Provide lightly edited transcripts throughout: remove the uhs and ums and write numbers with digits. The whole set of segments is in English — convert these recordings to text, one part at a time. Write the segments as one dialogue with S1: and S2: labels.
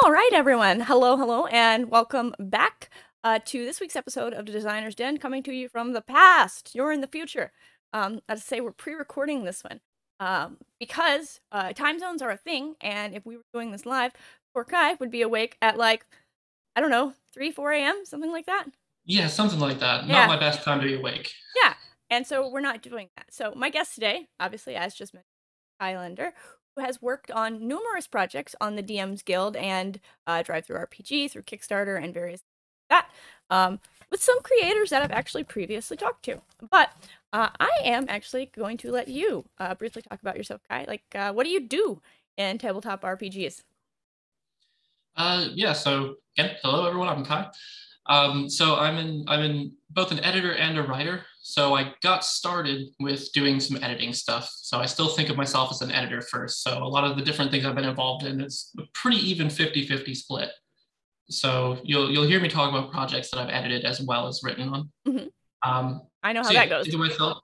S1: All right, everyone. Hello, hello, and welcome back to this week's episode of the Designer's Den, coming to you from the past. You're in the future. I'd say we're pre-recording this one because time zones are a thing, and if we were doing this live, poor Kai would be awake at like, I don't know, 3, 4 a.m., something like that.
S2: Yeah, something like that. Not
S1: Yeah,
S2: my best time to be awake.
S1: yeah. And so we're not doing that. So my guest today, obviously, as just mentioned, Kai Linder, who has worked on numerous projects on the DM's Guild and Drive Through RPG, through Kickstarter, and various like that, with some creators that I've actually previously talked to. But I am actually going to let you briefly talk about yourself, Kai. Like, what do you do in tabletop RPGs?
S2: Yeah. So again, hello everyone. I'm Kai. So I'm in both an editor and a writer. So I got started with doing some editing stuff. So I still think of myself as an editor first. So a lot of the different things I've been involved in is a pretty even 50-50 split. So you'll hear me talk about projects that I've edited as well as written on.
S1: Hmm. I know how
S2: So yeah,
S1: that goes.
S2: think of myself.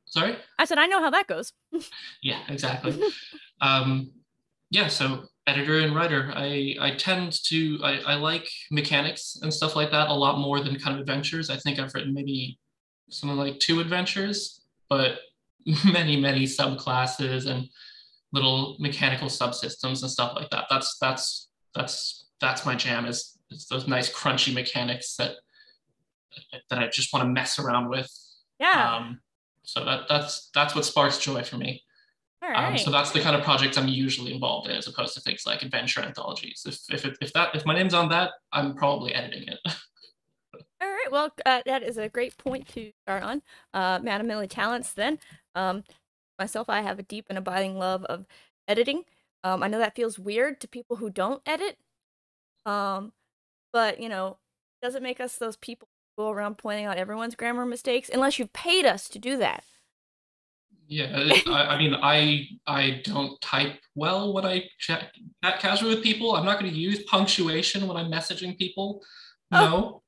S2: Sorry.
S1: I said I know how that goes.
S2: Yeah, exactly. Um, yeah, so editor and writer. I tend to I like mechanics and stuff like that a lot more than kind of adventures. I think I've written maybe something like 2 adventures, but many subclasses and little mechanical subsystems and stuff like that. That's my jam is those nice crunchy mechanics that I just want to mess around with.
S1: Yeah.
S2: Um, so that's what sparks joy for me.
S1: All
S2: So
S1: right.
S2: that's the kind of projects I'm usually involved in, as opposed to things like adventure anthologies. If my name's on that, I'm probably editing it.
S1: All right. Well, that is a great point to start on. Madam Millie Talents, then. Um, Myself, I have a deep and abiding love of editing. I know that feels weird to people who don't edit, um, but, doesn't make us those people who go around pointing out everyone's grammar mistakes unless you've paid us to do that.
S2: Yeah, I mean, I don't type well when I chat casually with people. I'm not going to use punctuation when I'm messaging people.
S1: Oh,
S2: No.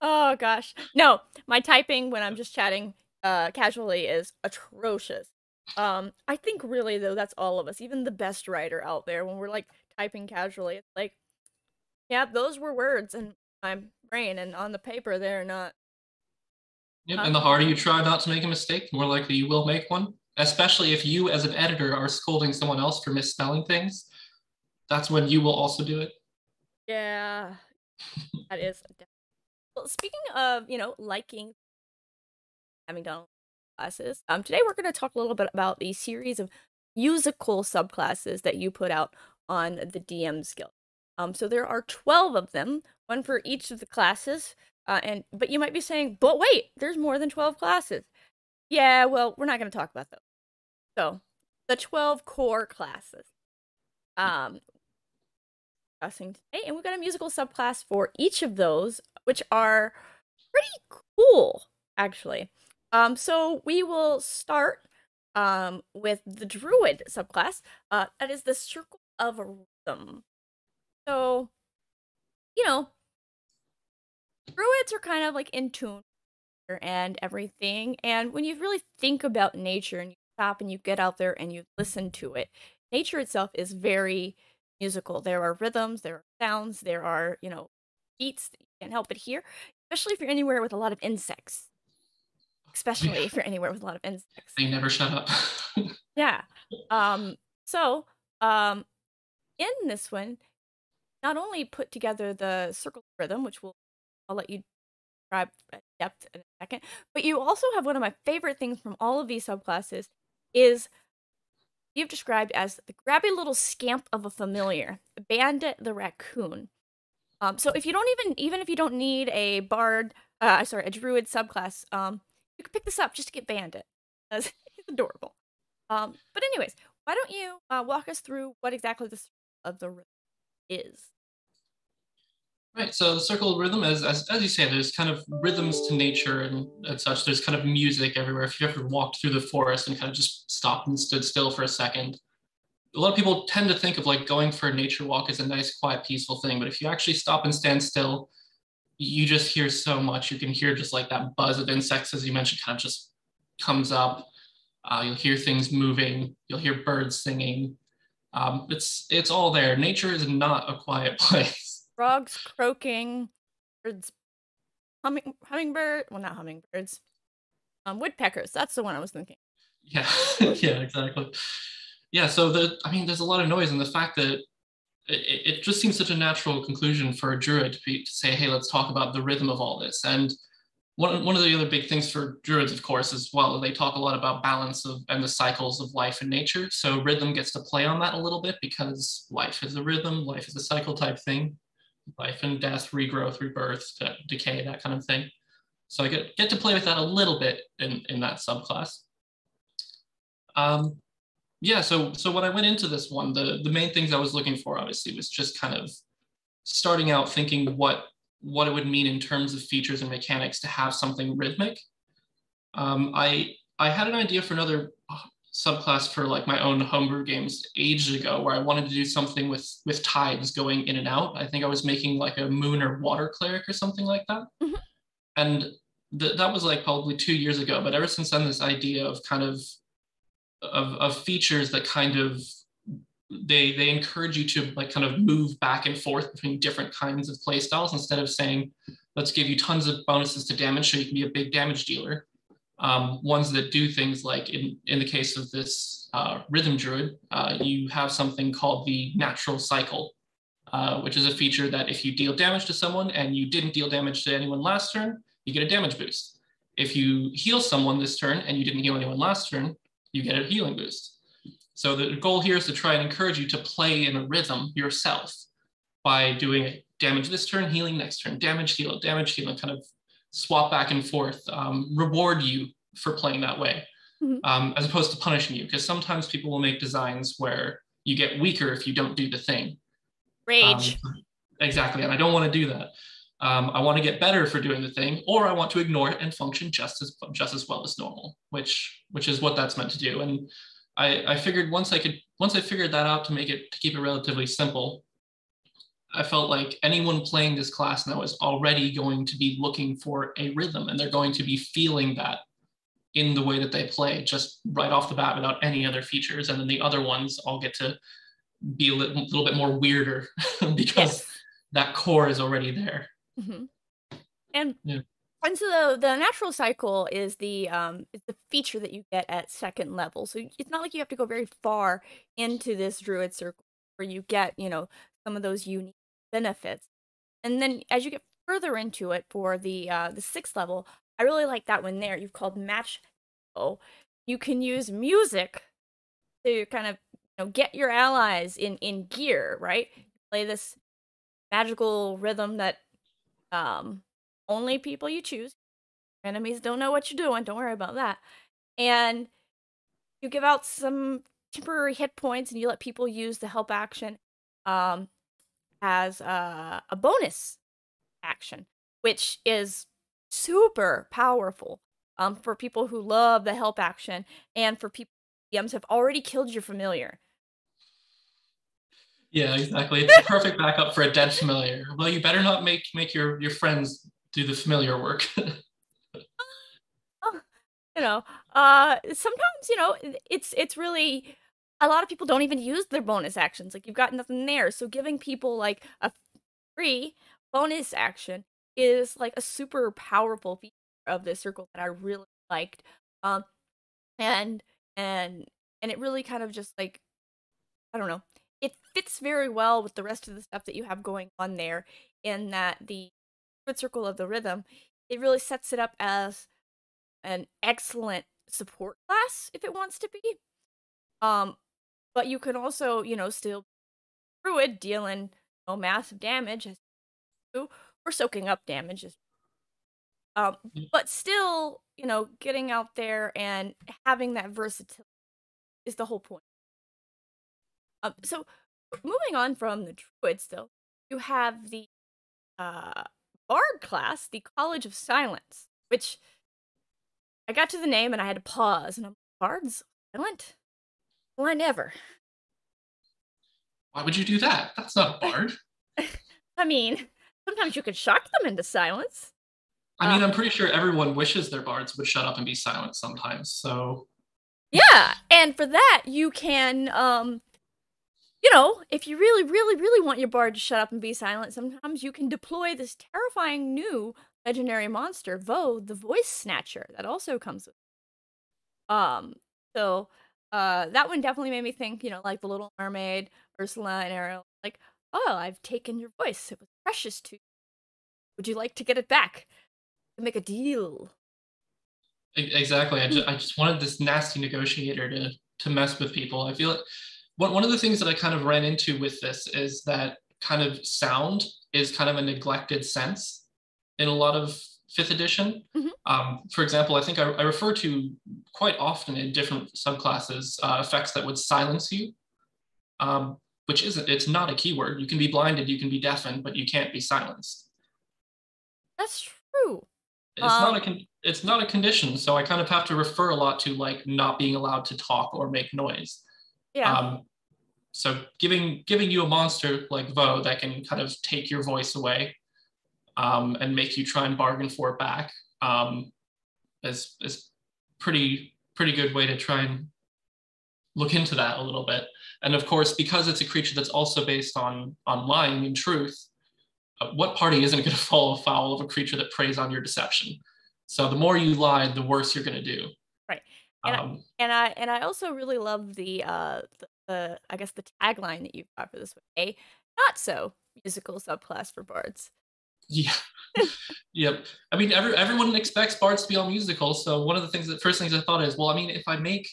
S1: oh gosh. No, my typing when I'm just chatting casually is atrocious. I think really though that's all of us, even the best writer out there when we're like typing casually, it's like, yeah, those were words in my brain and on the paper they're not.
S2: Yep.
S1: Uh,
S2: And the harder you try not to make a mistake, the more likely you will make one. Especially if you, as an editor, are scolding someone else for misspelling things. That's when you will also do it.
S1: yeah, that is. Well, speaking of, liking having done classes, today we're going to talk a little bit about the series of musical subclasses that you put out on the DM's Guild. So there are 12 of them, one for each of the classes. But you might be saying, but wait, there's more than 12 classes. Yeah, well, we're not going to talk about those. So, the 12 core classes. Um, Discussing today, and we've got a musical subclass for each of those, which are pretty cool, actually. So we will start with the Druid subclass. That is the Circle of Rhythm. So, you know, Druids are kind of like in tune and everything. And when you really think about nature and you stop and you get out there and you listen to it, nature itself is very musical. There are rhythms, there are sounds, there are, beats that you can't help but hear, especially if you're anywhere with a lot of insects. Especially if you're anywhere with a lot of insects.
S2: They never shut up.
S1: Yeah. Um, so, um, in this one, not only put together the circle rhythm, which I'll let you describe at depth in a second. But you also have one of my favorite things from all of these subclasses is you've described as the grabby little scamp of a familiar, Bandit the raccoon. So if you don't even if you don't need a bard, a druid subclass, you can pick this up just to get Bandit. He's adorable. But anyways, why don't you walk us through what exactly the of the rhythm is?
S2: Right. So the circle of rhythm, as you say, there's kind of rhythms to nature and such. There's kind of music everywhere. If you ever walked through the forest and kind of just stopped and stood still for a second, a lot of people tend to think of like going for a nature walk as a nice, quiet, peaceful thing. But if you actually stop and stand still, you just hear so much. You can hear just like that buzz of insects, as you mentioned, kind of just comes up. You'll hear things moving. You'll hear birds singing. It's all there. Nature is not a quiet place.
S1: Frogs croaking, birds, hummingbird. Well, not hummingbirds. Woodpeckers. That's the one I was thinking.
S2: Yeah, yeah, exactly. Yeah, so I mean, there's a lot of noise, and the fact that it just seems such a natural conclusion for a druid to say, hey, let's talk about the rhythm of all this. And one of the other big things for druids, of course, as well, they talk a lot about balance of and the cycles of life and nature. So rhythm gets to play on that a little bit because life is a rhythm, life is a cycle type thing, life and death, regrowth, rebirth, decay, that kind of thing. So I get to play with that a little bit in that subclass. Um, yeah, so when I went into this one, the main things I was looking for obviously was just kind of starting out thinking what it would mean in terms of features and mechanics to have something rhythmic. I had an idea for another subclass for like my own homebrew games ages ago where I wanted to do something with tides going in and out. I think I was making like a moon or water cleric or something like that.
S1: Mhm.
S2: And that was like probably 2 years ago. But ever since then, this idea of kind of features that kind of they encourage you to like kind of move back and forth between different kinds of play styles instead of saying, let's give you tons of bonuses to damage so you can be a big damage dealer. Ones that do things like in the case of this rhythm druid, you have something called the natural cycle, which is a feature that if you deal damage to someone and you didn't deal damage to anyone last turn, you get a damage boost. If you heal someone this turn and you didn't heal anyone last turn, you get a healing boost. So the goal here is to try and encourage you to play in a rhythm yourself by doing damage this turn, healing next turn, damage, heal, and kind of swap back and forth, reward you for playing that way,
S1: Mhm.
S2: as opposed to punishing you. Because sometimes people will make designs where you get weaker if you don't do the thing. Um,
S1: Rage.
S2: exactly, and I don't want to do that. I want to get better for doing the thing, or I want to ignore it and function just as well as normal, which is what that's meant to do. And I figured once I figured that out to keep it relatively simple, I felt like anyone playing this class now is already going to be looking for a rhythm, and they're going to be feeling that in the way that they play just right off the bat without any other features. And then the other ones all get to be a little bit more weirder because
S1: Yes.
S2: that core is already there.
S1: Hmm. And
S2: Yeah.
S1: and so the natural cycle is the feature that you get at second level. So it's not like you have to go very far into this druid circle where you get, some of those unique benefits. And then as you get further into it for the sixth level, I really like that one there. You've called match. Oh, you can use music to kind of get your allies in gear, right? Play this magical rhythm that um only people you choose. Enemies don't know what you're doing. Don't worry about that. And you give out some temporary hit points, and you let people use the help action um as a bonus action, which is super powerful for people who love the help action and for people who have already killed your familiar.
S2: Yeah, exactly. It's a perfect backup for a dead familiar. Well, you better not make your friends do the familiar work.
S1: Oh, sometimes it's really a lot of people don't even use their bonus actions. Like you've got nothing there, so giving people like a free bonus action is like a super powerful feature of this circle that I really liked. Um, and and and it really kind of just like I don't know. It fits very well with the rest of the stuff that you have going on there, in that the Third Circle of the Rhythm, it really sets it up as an excellent support class if it wants to be. Um, but you can also, still druid dealing massive damage as you, or soaking up damage as um, but still, getting out there and having that versatility is the whole point. So moving on from the druids, though, you have the uh bard class, the College of Silence, which I got to the name and I had to pause, and I'm like, bards silent? Why never?
S2: Why would you do that? That's not a bard.
S1: I mean, sometimes you could shock them into silence.
S2: I
S1: Uh,
S2: mean, I'm pretty sure everyone wishes their bards would shut up and be silent sometimes. So
S1: yeah, and for that you can if you really, really, really want your bard to shut up and be silent, sometimes you can deploy this terrifying new legendary monster, Vo, the Voice Snatcher, that also comes with. Um, so that one definitely made me think, like the Little Mermaid, Ursula and Ariel, like, oh, I've taken your voice. It was precious to you. Would you like to get it back? Make a deal.
S2: Exactly. I just wanted this nasty negotiator to mess with people. I feel like one of the things that I kind of ran into with this is that kind of sound is kind of a neglected sense in a lot of fifth edition.
S1: Mhm.
S2: For example, I think I refer to quite often in different subclasses effects that would silence you, um, which it's not a keyword. You can be blinded, you can be deafened, but you can't be silenced.
S1: That's true.
S2: It's not
S1: Um,
S2: it's not a condition, so I kind of have to refer a lot to like not being allowed to talk or make noise.
S1: yeah.
S2: Um, so giving you a monster like Vo that can kind of take your voice away and make you try and bargain for it back is pretty good way to try and look into that a little bit. And of course, because it's a creature that's also based on lying and truth, what party isn't going to fall foul of a creature that preys on your deception? So the more you lie, the worse you're going to do.
S1: Right. And I,
S2: Um,
S1: and I also really love the I guess the tagline that you've got for this one. A not so musical subclass for bards.
S2: yeah, yep. I mean, everyone expects bards to be all musical. So one of the first things I thought is, well, I mean, if I make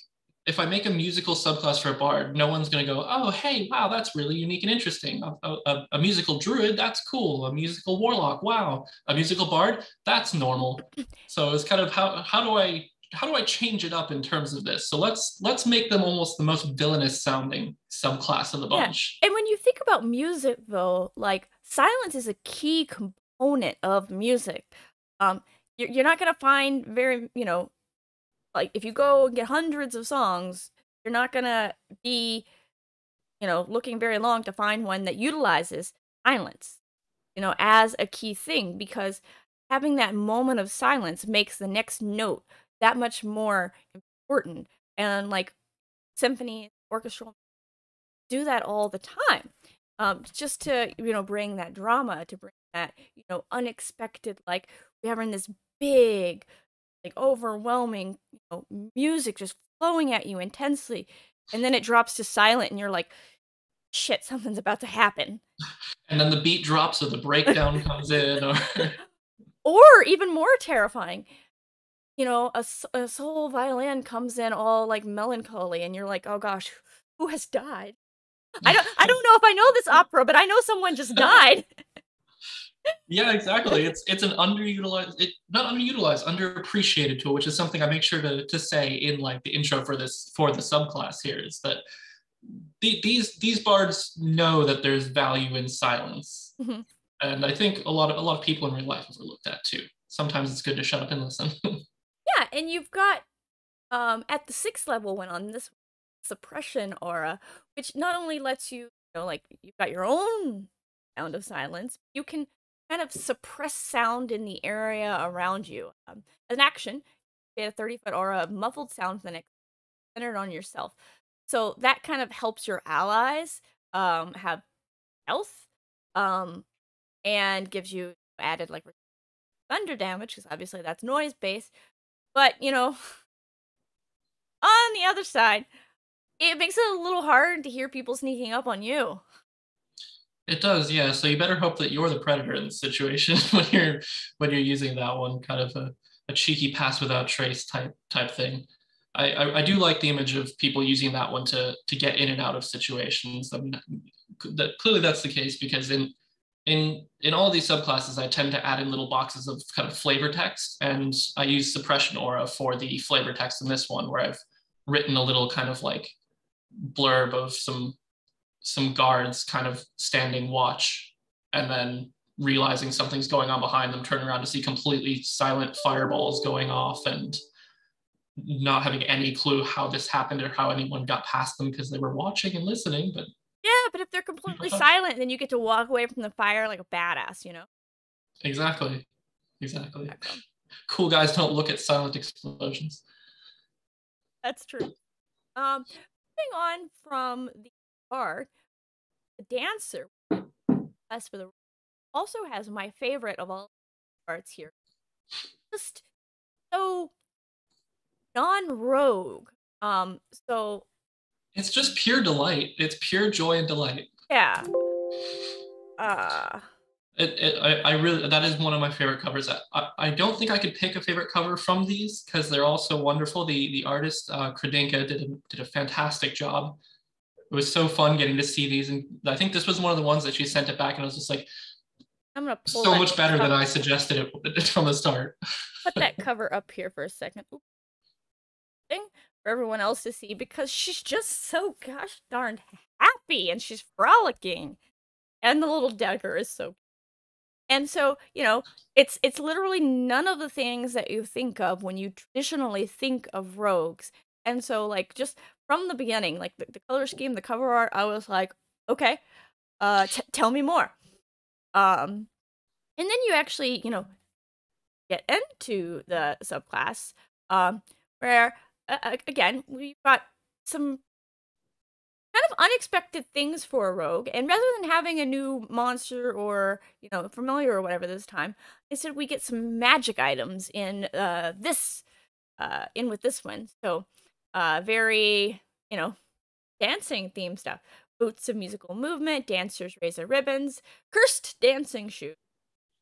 S2: a musical subclass for a bard, no one's going to go, oh, hey, wow, that's really unique and interesting. A musical druid, that's cool. A musical warlock, wow. A musical bard, that's normal. So it's kind of how do I change it up in terms of this? So let's make them almost the most villainous sounding subclass of the
S1: Yeah.
S2: bunch.
S1: And when you think about music though, like silence is a key component of music. You're not gonna find very, like if you go and get hundreds of songs, you're not gonna be, looking very long to find one that utilizes silence, as a key thing because having that moment of silence makes the next note that much more important. And like symphony, orchestral do that all the time. Just to, bring that drama, to bring that, unexpected, like we're having this big, like overwhelming, music just flowing at you intensely. And then it drops to silent and you're like, shit, something's about to happen.
S2: And then the beat drops or the breakdown comes in or
S1: Or even more terrifying, a soul violin comes in all like melancholy and you're like, oh gosh, who has died? I don't know if I know this opera, but I know someone just died.
S2: yeah, exactly. It's an not underutilized, underappreciated tool, which is something I make sure to say in like the intro for the subclass here is that these bards know that there's value in silence,
S1: Mhm.
S2: and I think a lot of people in real life overlook that too. Sometimes it's good to shut up and listen.
S1: Yeah, and you've got at the sixth level when on this suppression aura, which not only lets you, like you've got your own sound of silence, you can kind of suppress sound in the area around you. As an action, you get a 30-foot aura of muffled sound for the next centered on yourself. So that kind of helps your allies have health um, and gives you added like thunder damage because obviously that's noise based. But on the other side, it makes it a little hard to hear people sneaking up on you.
S2: It does, yeah. So you better hope that you're the predator in this situation when you're using that one, kind of a cheeky pass without trace type thing. I do like the image of people using that one to get in and out of situations. I mean, clearly that's the case because in all of these subclasses, I tend to add in little boxes of kind of flavor text, and I use suppression aura for the flavor text in this one, where I've written a little kind of like blurb of some guards kind of standing watch and then realizing something's going on behind them, turning around to see completely silent fireballs going off and not having any clue how this happened or how anyone got past them because they were watching and listening. But
S1: Yeah, but if they're completely silent, then you get to walk away from the fire like a badass.
S2: exactly, exactly.
S1: Exactly.
S2: Cool guys don't look at silent explosions.
S1: That's true. Moving on from the bar, the dancer, as for the also has my favorite of all parts here. Just so non-rogue. So
S2: It's just pure delight. It's pure joy and delight.
S1: yeah. Uh
S2: I really, that is one of my favorite covers. I don't think I could pick a favorite cover from these because they're all so wonderful. The artist Kredinka did a fantastic job. It was so fun getting to see these, and I think this was one of the ones that she sent it back, and I was just like,
S1: I'm gonna pull
S2: so
S1: that
S2: much better than
S1: cover.
S2: I suggested it from the start.
S1: Put that cover up here for a second. Oops. Thing for everyone else to see because she's just so gosh darn happy and she's frolicking. And the little dagger is so. And so, it's literally none of the things that you think of when you traditionally think of rogues. And so, like, just from the beginning, like the color scheme, the cover art, I was like, okay, tell me more. And then you actually, get into the subclass, where again we've got some kind of unexpected things for a rogue, and rather than having a new monster or familiar or whatever this time, instead we get some magic items in this in with this one. So very dancing theme stuff. Boots of musical movement, dancers razor ribbons, cursed dancing shoes,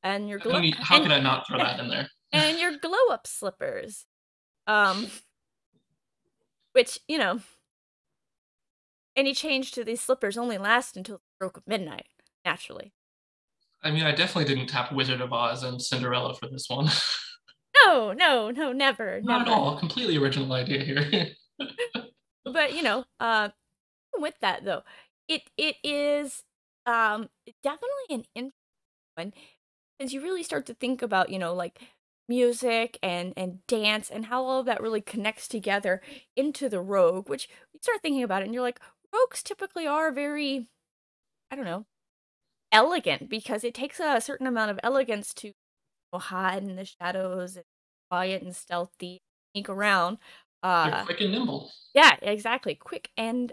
S1: and your
S2: I
S1: glow
S2: mean, how could I not throw that in there?
S1: and your glow up slippers. Um, which, any change to these slippers only last until the stroke of midnight, naturally.
S2: I mean, I definitely didn't tap Wizard of Oz and Cinderella for this one.
S1: No, no, no, never,
S2: Not at
S1: never.
S2: all. Completely original idea here.
S1: But with that though, it is definitely an interesting one as you really start to think about, like music and dance and how all of that really connects together into the rogue, which you start thinking about it and you're like, rogues typically are very, I don't know, elegant because it takes a certain amount of elegance to hide in the shadows and quiet and stealthy, sneak around.
S2: They're
S1: Uh
S2: quick and nimble.
S1: yeah, exactly. Quick and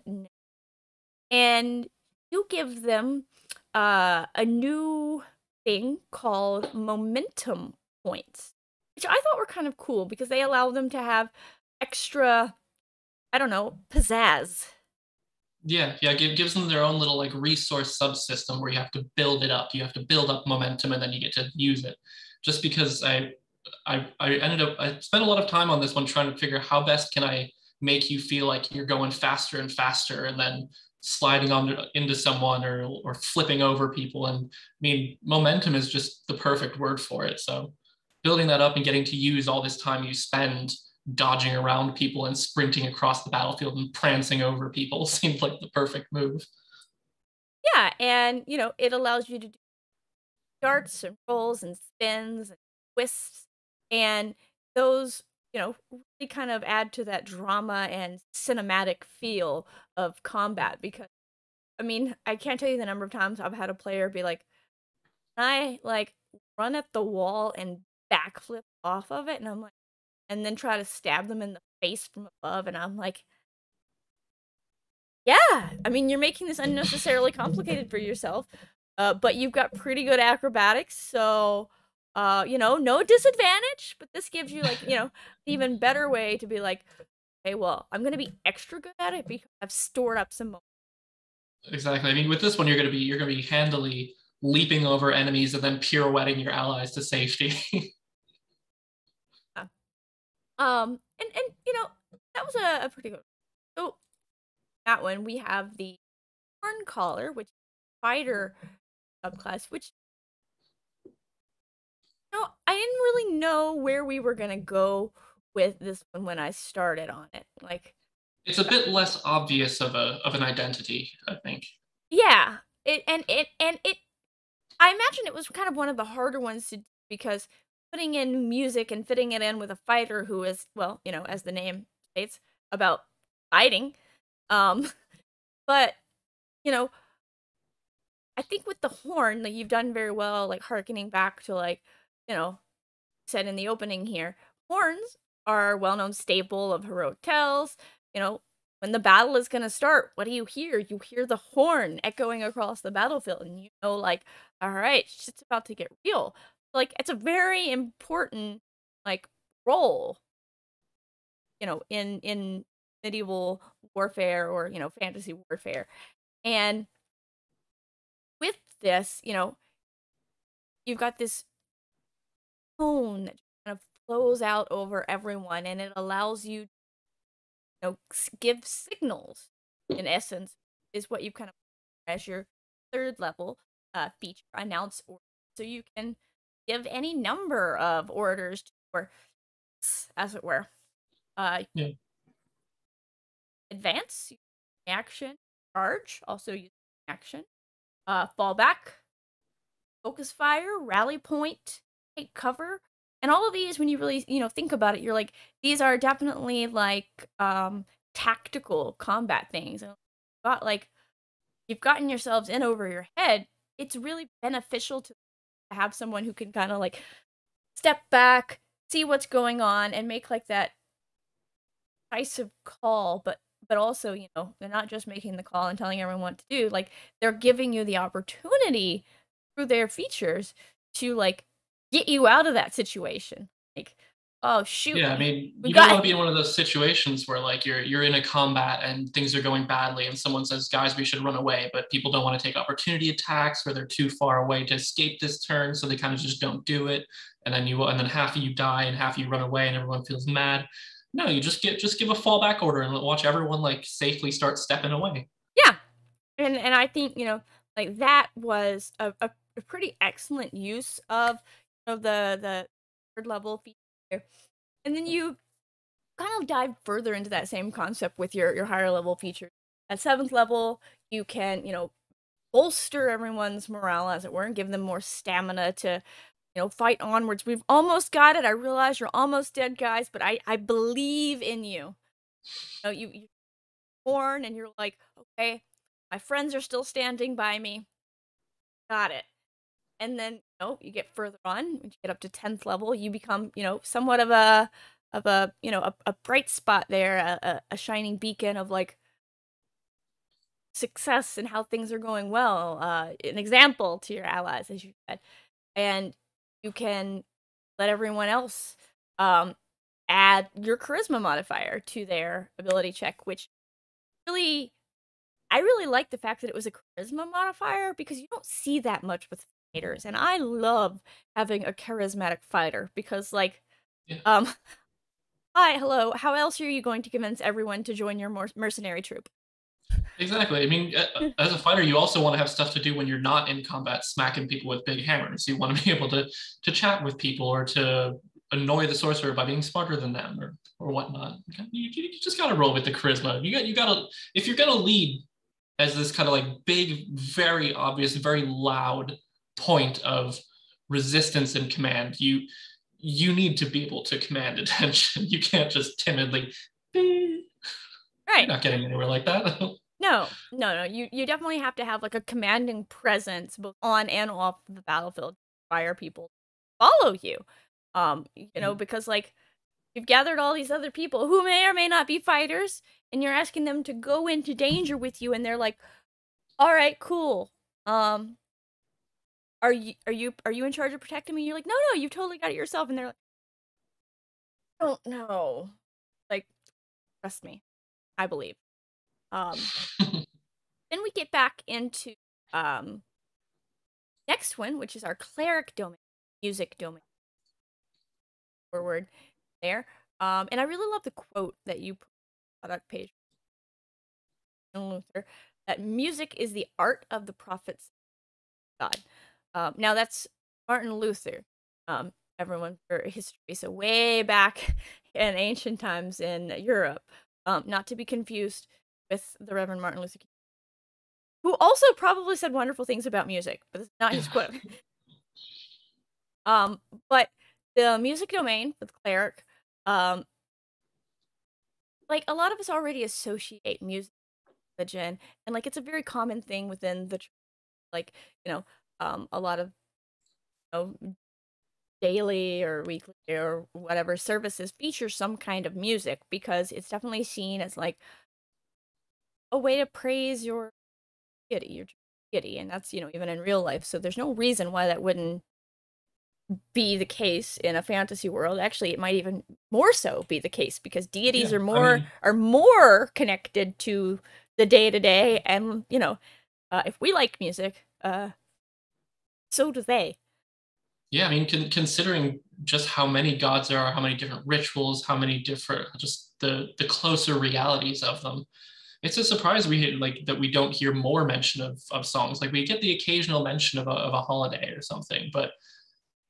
S1: you give them a new thing called momentum points, which I thought were kind of cool because they allow them to have extra, I don't know, pizzazz.
S2: Yeah, yeah, gives them their own little like resource subsystem where you have to build it up. You have to build up momentum and then you get to use it. Just because I spent a lot of time on this one trying to figure how best can I make you feel like you're going faster and faster and then sliding on into someone or flipping over people. And I mean, momentum is just the perfect word for it. So building that up and getting to use all this time you spend dodging around people and sprinting across the battlefield and prancing over people seemed like the perfect move.
S1: Yeah, and it allows you to do darts and rolls and spins and twists, and those really kind of add to that drama and cinematic feel of combat because I mean, I can't tell you the number of times I've had a player be like, I like run at the wall and backflip off of it, and I'm like, and then try to stab them in the face from above, and I'm like, yeah, I mean, you're making this unnecessarily complicated for yourself, but you've got pretty good acrobatics, so no disadvantage, but this gives you like, an even better way to be like, okay, well, I'm gonna be extra good at it because I've stored up some moments.
S2: Exactly. I mean, with this one, you're gonna be handily leaping over enemies and then pirouetting your allies to safety.
S1: And that was a pretty good. So that one we have the horn collar, which is fighter subclass, which I didn't really know where we were gonna go with this one when I started on it. Like,
S2: It's a bit less obvious of an identity, I think.
S1: yeah, it. I imagine it was kind of one of the harder ones to do because putting in music and fitting it in with a fighter who is, well, as the name states, about fighting. Um, but you know, I think with the horn, like you've done very well, like harkening back to like, said in the opening here, horns are a well-known staple of heroic tales. You know, when the battle is going to start, what do you hear? You hear the horn echoing across the battlefield, and you know, like, all right, shit's about to get real. Like, it's a very important, like, role, in medieval warfare or, fantasy warfare. And with this, you've got this tone that kind of flows out over everyone, and it allows you, give signals. In essence, is what you kind of as your third level feature announce orders. So you can give any number of orders or, as it were, uh,
S2: Yeah.
S1: advance, action, charge, also use action, fall back, focus fire, rally point, take cover. And all of these, when you really, think about it, you're like, these are definitely like tactical combat things. And got like you've gotten yourselves in over your head, it's really beneficial to have someone who can kind of like step back, see what's going on, and make like that decisive call, but also, they're not just making the call and telling everyone what to do. Like, they're giving you the opportunity through their features to like get you out of that situation. Like, oh shoot,
S2: Yeah, I mean,
S1: we
S2: you don't want
S1: got
S2: to be in one of those situations where like you're in a combat and things are going badly and someone says, "Guys, we should run away," but people don't want to take opportunity attacks or they're too far away to escape this turn, so they kind of just don't do it. And then half of you die and half of you run away and everyone feels mad. No, you just give a fallback order and watch everyone like safely start stepping away.
S1: yeah. And I think, like that was a pretty excellent use of the third level feature. And then you kind of dive further into that same concept with your higher level features. At seventh level, you can, bolster everyone's morale, as it were, and give them more stamina to, fight onwards. We've almost got it. I realize you're almost dead, guys, but I believe in you. You born and you're like, okay, my friends are still standing by me. Got it. And then, you get further on, when you get up to 10th level, you become, somewhat of a bright spot there, a shining beacon of like success and how things are going well, an example to your allies, as you said. And you can let everyone else add your charisma modifier to their ability check, which really I really like the fact that it was a charisma modifier because you don't see that much with fighters, and I love having a charismatic fighter because, like,
S2: Yeah.
S1: um, hi, hello, how else are you going to convince everyone to join your mercenary troop?
S2: Exactly. I mean, as a fighter, you also want to have stuff to do when you're not in combat, smacking people with big hammers. You want to be able to chat with people or to annoy the sorcerer by being smarter than them or whatnot. You just got to roll with the charisma. You got to if you're gonna lead as this kind of like big, very obvious, very loud point of resistance and command. You need to be able to command attention. You can't just timidly. You're
S1: Right.
S2: not getting anywhere like that.
S1: No. You definitely have to have like a commanding presence both on and off the battlefield to inspire people to follow you. Because like you've gathered all these other people who may or may not be fighters, and you're asking them to go into danger with you, and they're like, "All right, cool. Um, are you in charge of protecting me?" You're like, "No, you've totally got it yourself." And they're like, "I don't know." Like, trust me, I believe. Um, then we get back into next one, which is our cleric domain, music domain. Forward there. And I really love the quote that you put on that page, Luther, that music is the art of the prophets of God. Now that's Martin Luther. Everyone for history, so way back in ancient times in Europe, not to be confused with the Reverend Martin Luther King, who also probably said wonderful things about music, but it's not his quote. But the music domain with cleric, um, like a lot of us already associate music with religion, and like it's a very common thing within the like a lot of daily or weekly or whatever services feature some kind of music because it's definitely seen as like a way to praise your deity, and that's, even in real life. So there's no reason why that wouldn't be the case in a fantasy world. Actually, it might even more so be the case because deities
S2: Yeah,
S1: are
S2: I
S1: more
S2: mean,
S1: are more connected to the day to day, and if we like music, so do they.
S2: yeah, I mean, considering just how many gods there are, how many different rituals, how many different, just the closer realities of them. It's a surprise like that we don't hear more mention of songs. Like we get the occasional mention of a holiday or something, but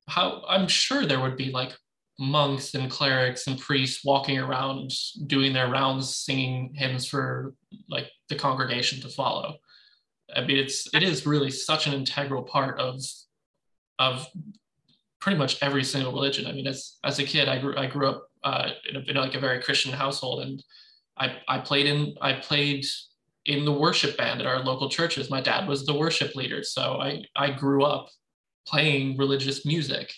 S2: how I'm sure there would be like monks and clerics and priests walking around doing their rounds singing hymns for like the congregation to follow. I mean, it is really such an integral part of pretty much every single religion. I mean, as a kid, I grew up in like a very Christian household, and I played in the worship band at our local churches. My dad was the worship leader, so I grew up playing religious music.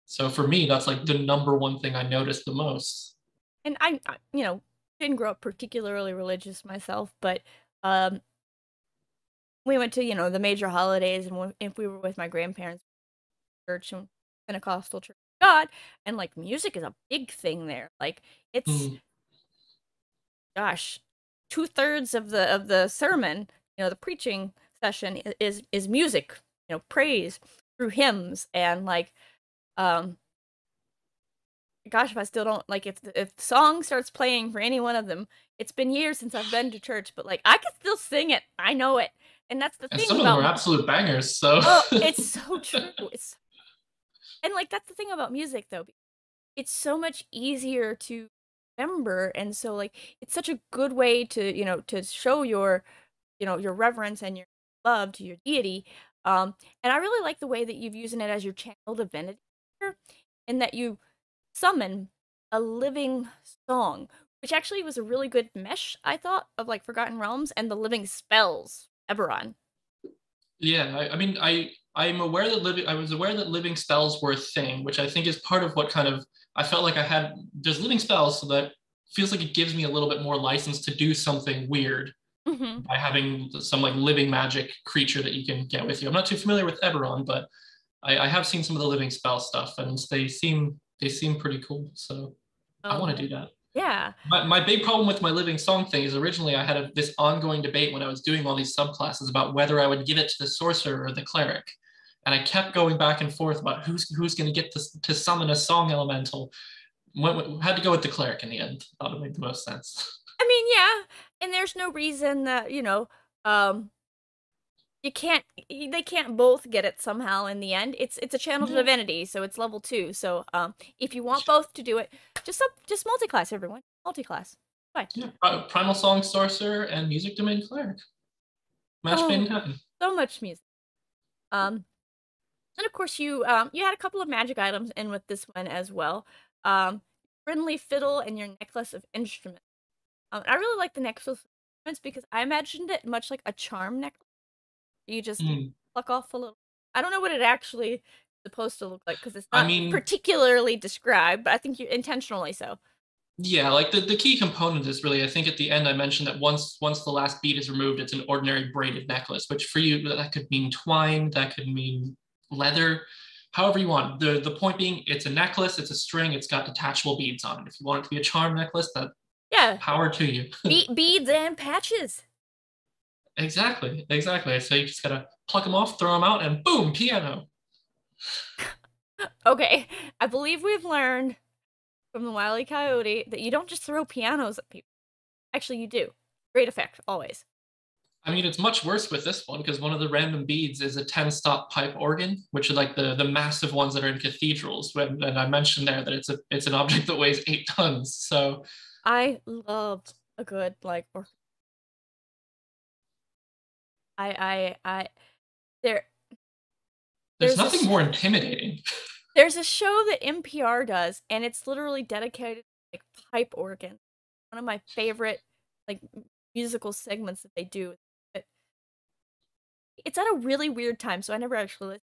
S2: So for me, that's like the number one thing I noticed the most.
S1: And I didn't grow up particularly religious myself, but um, we went to the major holidays, and if we were with my grandparents, church and Pentecostal church of God, and like music is a big thing there. Like it's
S2: Mm,
S1: gosh, 2/3 of the sermon, the preaching session is music, praise through hymns and like um gosh, if I still don't like if the song starts playing for any one of them, it's been years since I've been to church, but like I can still sing it. I know it. And that's the
S2: and
S1: thing
S2: some of them
S1: about
S2: are absolute bangers. So
S1: oh, it's so true. It's and like that's the thing about music though. It's so much easier to remember, and so like it's such a good way to to show your reverence and your love to your deity. And I really like the way that you've using it as your channel divinity here, and that you summon a living song, which actually was a really good mesh, I thought, of like Forgotten Realms and the living spells Eberron.
S2: yeah, I mean, I'm aware that living I was aware that living spells were a thing, which I think is part of what kind of I felt like I had there's living spells, so that feels like it gives me a little bit more license to do something weird
S1: Hmm.
S2: by having some like living magic creature that you can get with you. I'm not too familiar with Eberron, but I have seen some of the living spell stuff, and they seem pretty cool. So I
S1: Oh
S2: want to do that.
S1: yeah.
S2: My big problem with my living song thing is originally I had this ongoing debate when I was doing all these subclasses about whether I would give it to the sorcerer or the cleric. And I kept going back and forth about who's going to get to summon a song elemental. Had to go with the cleric in the end. Thought it made the most sense.
S1: I mean, yeah, and there's no reason that um you can't they can't both get it somehow in the end. It's a channel to
S2: Yeah,
S1: divinity, so it's level 2. So if you want both to do it, just multi-class everyone. Multi-class. Fine.
S2: yeah. Primal song sorcerer and music domain cleric. Match made in
S1: Oh,
S2: heaven.
S1: so much music. Um and of course you had a couple of magic items in with this one as well. Um friendly fiddle and your necklace of instruments. I really like the necklace of instruments because I imagined it much like a charm necklace. You just
S2: Mm.
S1: pluck off a little. I don't know what it actually is supposed to look like because it's
S2: I
S1: not
S2: mean,
S1: particularly described, but I think you intentionally so.
S2: yeah, like the key component is really, I think at the end I mentioned that once the last bead is removed, it's an ordinary braided necklace, which for you that could mean twine, that could mean leather, however you want. The point being, it's a necklace, it's a string, it's got detachable beads on it. If you want it to be a charm necklace, that
S1: Yeah,
S2: power to you.
S1: beads and patches.
S2: Exactly, exactly. So you just gotta pluck them off, throw them out, and boom, piano.
S1: Okay, I believe we've learned from the Wile E. Coyote that you don't just throw pianos at people. Actually, you do. Great effect, always.
S2: I mean, it's much worse with this one because one of the random beads is a 10-stop pipe organ, which are like the massive ones that are in cathedrals. And I mentioned there that it's an object that weighs 8 tons. So
S1: I love a good like or I there
S2: there's
S1: there's a
S2: nothing more intimidating.
S1: there's a show that NPR does, and it's literally dedicated to like pipe organ. One of my favorite like musical segments that they do. But it's at a really weird time, so I never actually listened.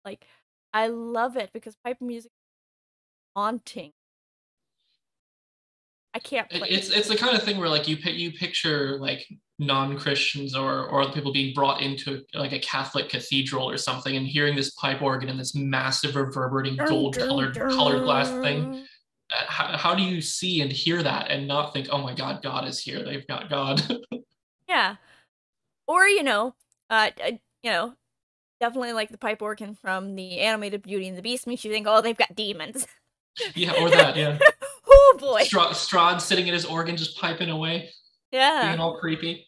S1: Like I love it because pipe music is haunting. I can't play.
S2: It's the kind of thing where like you picture like non-Christians or other people being brought into like a Catholic cathedral or something and hearing this pipe organ and this massive reverberating
S1: Dun,
S2: gold
S1: dun,
S2: colored glass thing.
S1: dun.
S2: How do you see and hear that and not think, oh my God, God is here. They've got God.
S1: Yeah. Or, you know, definitely like the pipe organ from the animated Beauty and the Beast makes you think, oh, they've got demons.
S2: Yeah, or that, yeah.
S1: Oh boy.
S2: Strahd sitting at his organ just piping away, being
S1: Yeah.
S2: all creepy.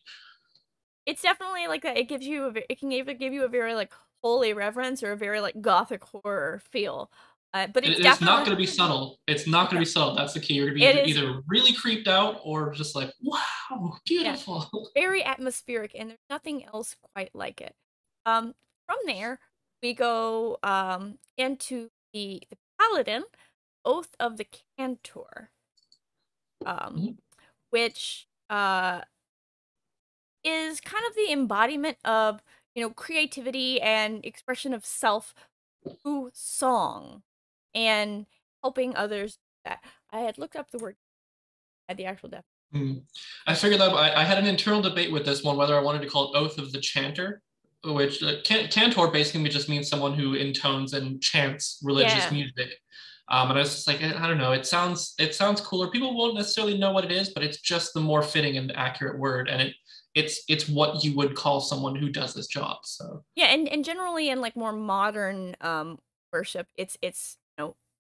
S1: It's definitely like that. It can either give you a very like holy reverence or a very like gothic horror feel. But it's
S2: It's not
S1: definitely
S2: going to be subtle. It's not going
S1: no.
S2: to be subtle. That's the key. You're going to
S1: It
S2: be
S1: is
S2: either really creeped out or just like, wow,
S1: yeah,
S2: beautiful.
S1: very atmospheric, and there's nothing else quite like it. From there we go into the Paladin, Oath of the Cantor, um, which is kind of the embodiment of creativity and expression of self through song and helping others do that. I had looked up the word at the actual definition.
S2: Hmm. I figured that I had an internal debate with this one whether I wanted to call it Oath of the Chanter, which cantor basically just means someone who intones and chants religious
S1: Yeah.
S2: music. And I was just like, I don't know, it sounds cooler. People won't necessarily know what it is, but it's just the more fitting and accurate word, and it's what you would call someone who does this job. So
S1: Yeah, and generally in like more modern worship, it's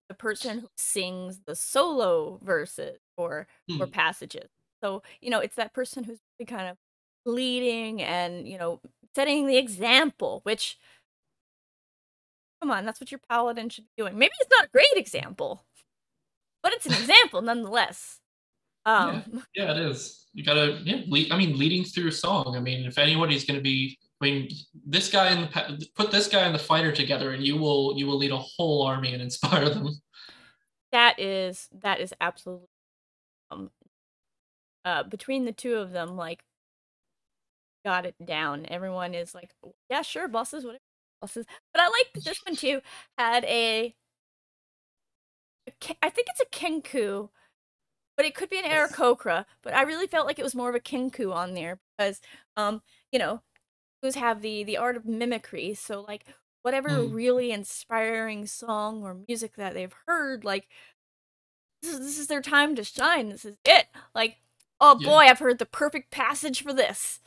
S1: the person who sings the solo verses or
S2: hmm,
S1: passages. So, it's that person who's really kind of leading and, setting the example, which come on, that's what your paladin should be doing. Maybe it's not a great example, but it's an example nonetheless.
S2: yeah,
S1: Um
S2: yeah, it is. You gotta, yeah. I mean, leading through a song. I mean, if anybody's going to be, I mean, this guy in put this guy and the fighter together, and you will lead a whole army and inspire them.
S1: that is absolutely um between the two of them, like, got it down. Everyone is like, yeah, sure, bosses, whatever, bosses. But I like that this one too had I think it's a Kenku, but it could be an
S2: Yes.
S1: Aarakocra. But I really felt like it was more of a Kenku on there because, um, you know, who's have the art of mimicry. So like whatever
S2: Mm,
S1: really inspiring song or music that they've heard, like this is their time to shine. This is it. Like, oh
S2: yeah,
S1: boy, I've heard the perfect passage for this.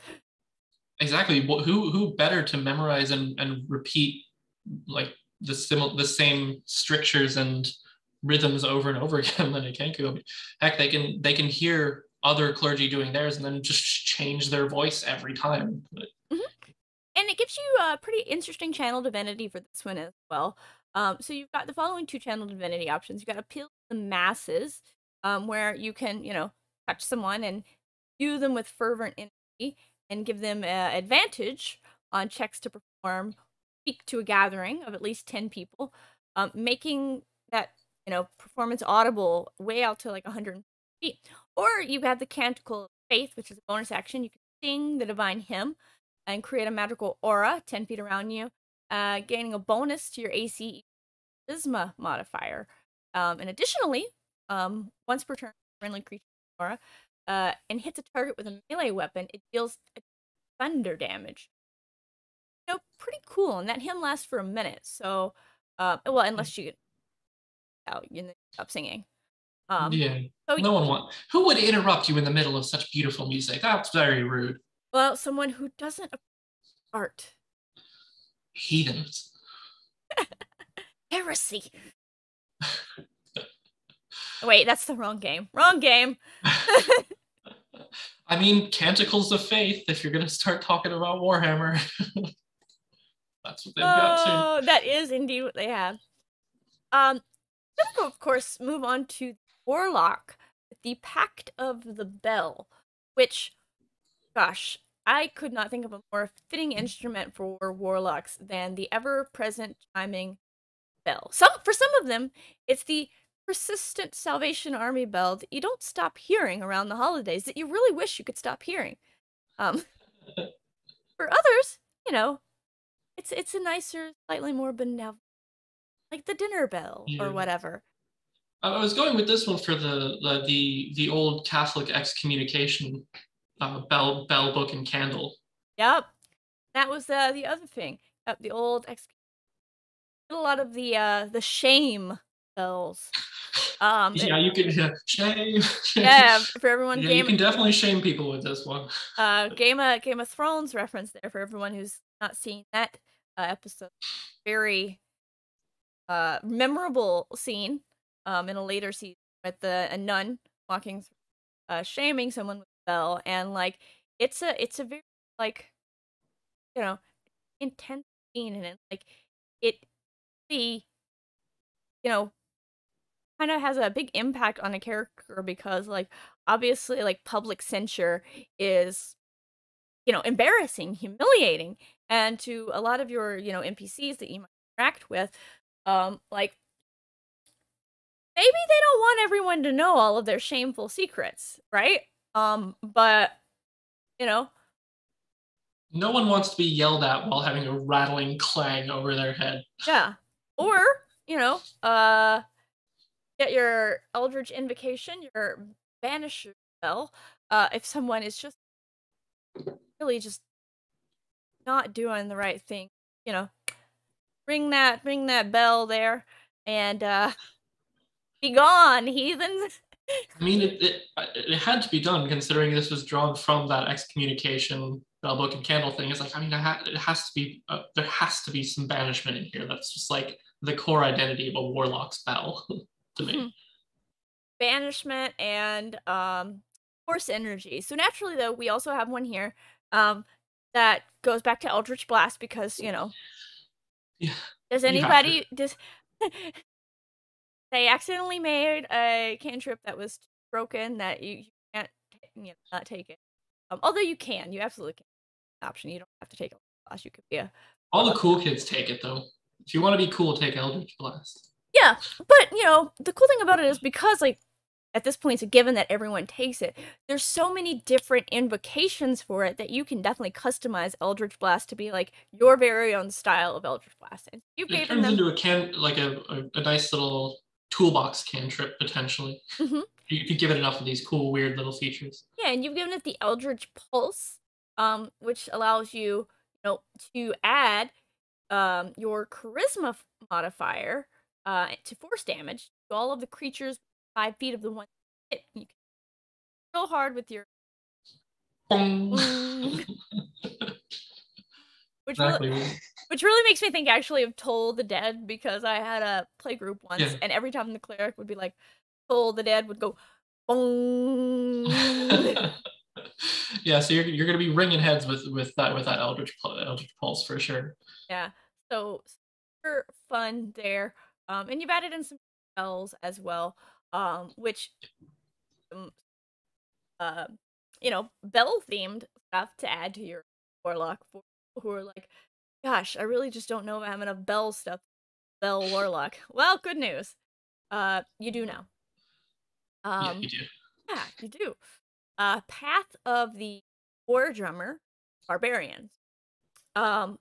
S2: exactly. Who better to memorize and repeat like the same strictures and rhythms over and over again than a Kenku? I mean, heck, they can hear other clergy doing theirs and then just change their voice every time. But,
S1: Mhm. And it gives you a pretty interesting channel divinity for this one as well. So you've got the following two channel divinity options. You've got appeal to the masses, where you can, touch someone and view them with fervent energy and give them advantage on checks to perform, speak to a gathering of at least 10 people, making that, performance audible way out to like 100 feet. Or you have the Canticle of Faith, which is a bonus action. You can sing the divine hymn and create a magical aura 10 feet around you, gaining a bonus to your AC Charisma modifier. And additionally, once per turn, friendly creature aura, and hits a target with a melee weapon, it deals thunder damage. Pretty cool. And that hymn lasts for a minute. So, well, unless you get out, you stop singing. Um,
S2: yeah,
S1: so,
S2: no one want. Who would interrupt you in the middle of such beautiful music? That's very rude.
S1: well, someone who doesn't art.
S2: Heathens.
S1: Heresy. Wait, that's the wrong game. Wrong game.
S2: I mean, Canticles of Faith, if you're going to start talking about Warhammer, that's what they've got too.
S1: Oh, that is indeed what they have. Um, then we'll, of course, move on to Warlock, the Pact of the Bell, which, gosh, I could not think of a more fitting instrument for warlocks than the ever-present chiming bell. For some of them, it's the persistent Salvation Army bell that you don't stop hearing around the holidays that you really wish you could stop hearing. Um, for others, it's a nicer, slightly more benevolent, like the dinner bell or
S2: Yeah.
S1: whatever.
S2: I was going with this one for the old Catholic excommunication bell book and candle.
S1: Yep, that was the other thing. The old a lot of the shame bells.
S2: Yeah, you can shame, shame.
S1: Yeah, for everyone,
S2: Yeah, you can definitely shame people with this one.
S1: Game of Thrones reference there for everyone who's not seen that episode. Very memorable scene in a later season with a nun walking through, shaming someone with a bell, and like it's a very like you know intense scene, and it like it the you know kind of has a big impact on a character because like obviously like public censure is embarrassing, humiliating, and to a lot of your NPCs that you might interact with, like maybe they don't want everyone to know all of their shameful secrets, right? But you know,
S2: No one wants to be yelled at while having a rattling clang over their head.
S1: yeah, or you know, get your Eldritch Invocation, your Banish spell, if someone is just really just not doing the right thing, you know, ring that bell there, and be gone, heathens.
S2: I mean, it had to be done considering this was drawn from that excommunication book and candle thing. It's like, I mean, it has to be there has to be some banishment in here. That's just like the core identity of a warlock spell to me.
S1: Banishment and force energy. So naturally, though, we also have one here um, that goes back to Eldritch Blast because
S2: Yeah,
S1: does
S2: you have to.
S1: anybody does they accidentally made a cantrip that was broken that you can't not take it. Although you absolutely can. Option, you don't have to take a class. You could be a
S2: All the
S1: warlock.
S2: cool kids take it though. If you want to be cool, take Eldritch Blast.
S1: Yeah, but the cool thing about it is because like at this point it's a given that everyone takes it. There's so many different invocations for it that you can definitely customize Eldritch Blast to be like your very own style of Eldritch Blast. And you've
S2: It
S1: given
S2: turns
S1: them
S2: into a nice little toolbox cantrip potentially.
S1: Mhm.
S2: If you give it enough of these cool, weird little features.
S1: Yeah, and you've given it the Eldritch Pulse, which allows you to add your charisma modifier to force damage to all of the creatures 5 feet of the one hit. You can go hard with your which really
S2: Exactly.
S1: which really makes me think actually of Toll the Dead because I had a play group once
S2: Yeah.
S1: and every time the cleric would be like Toll the Dead would go boom.
S2: Yeah, so you're gonna be ringing heads with that Eldritch Pulse for sure.
S1: Yeah. So super fun there. And you've added in some spells as well. Which um, uh bell themed stuff to add to your warlock for people who are like, gosh, I really just don't know if I have enough bell stuff. Bell warlock. Well, good news. You do now.
S2: Yeah, you do.
S1: Yeah, you do. Path of the War Drummer Barbarians. Um,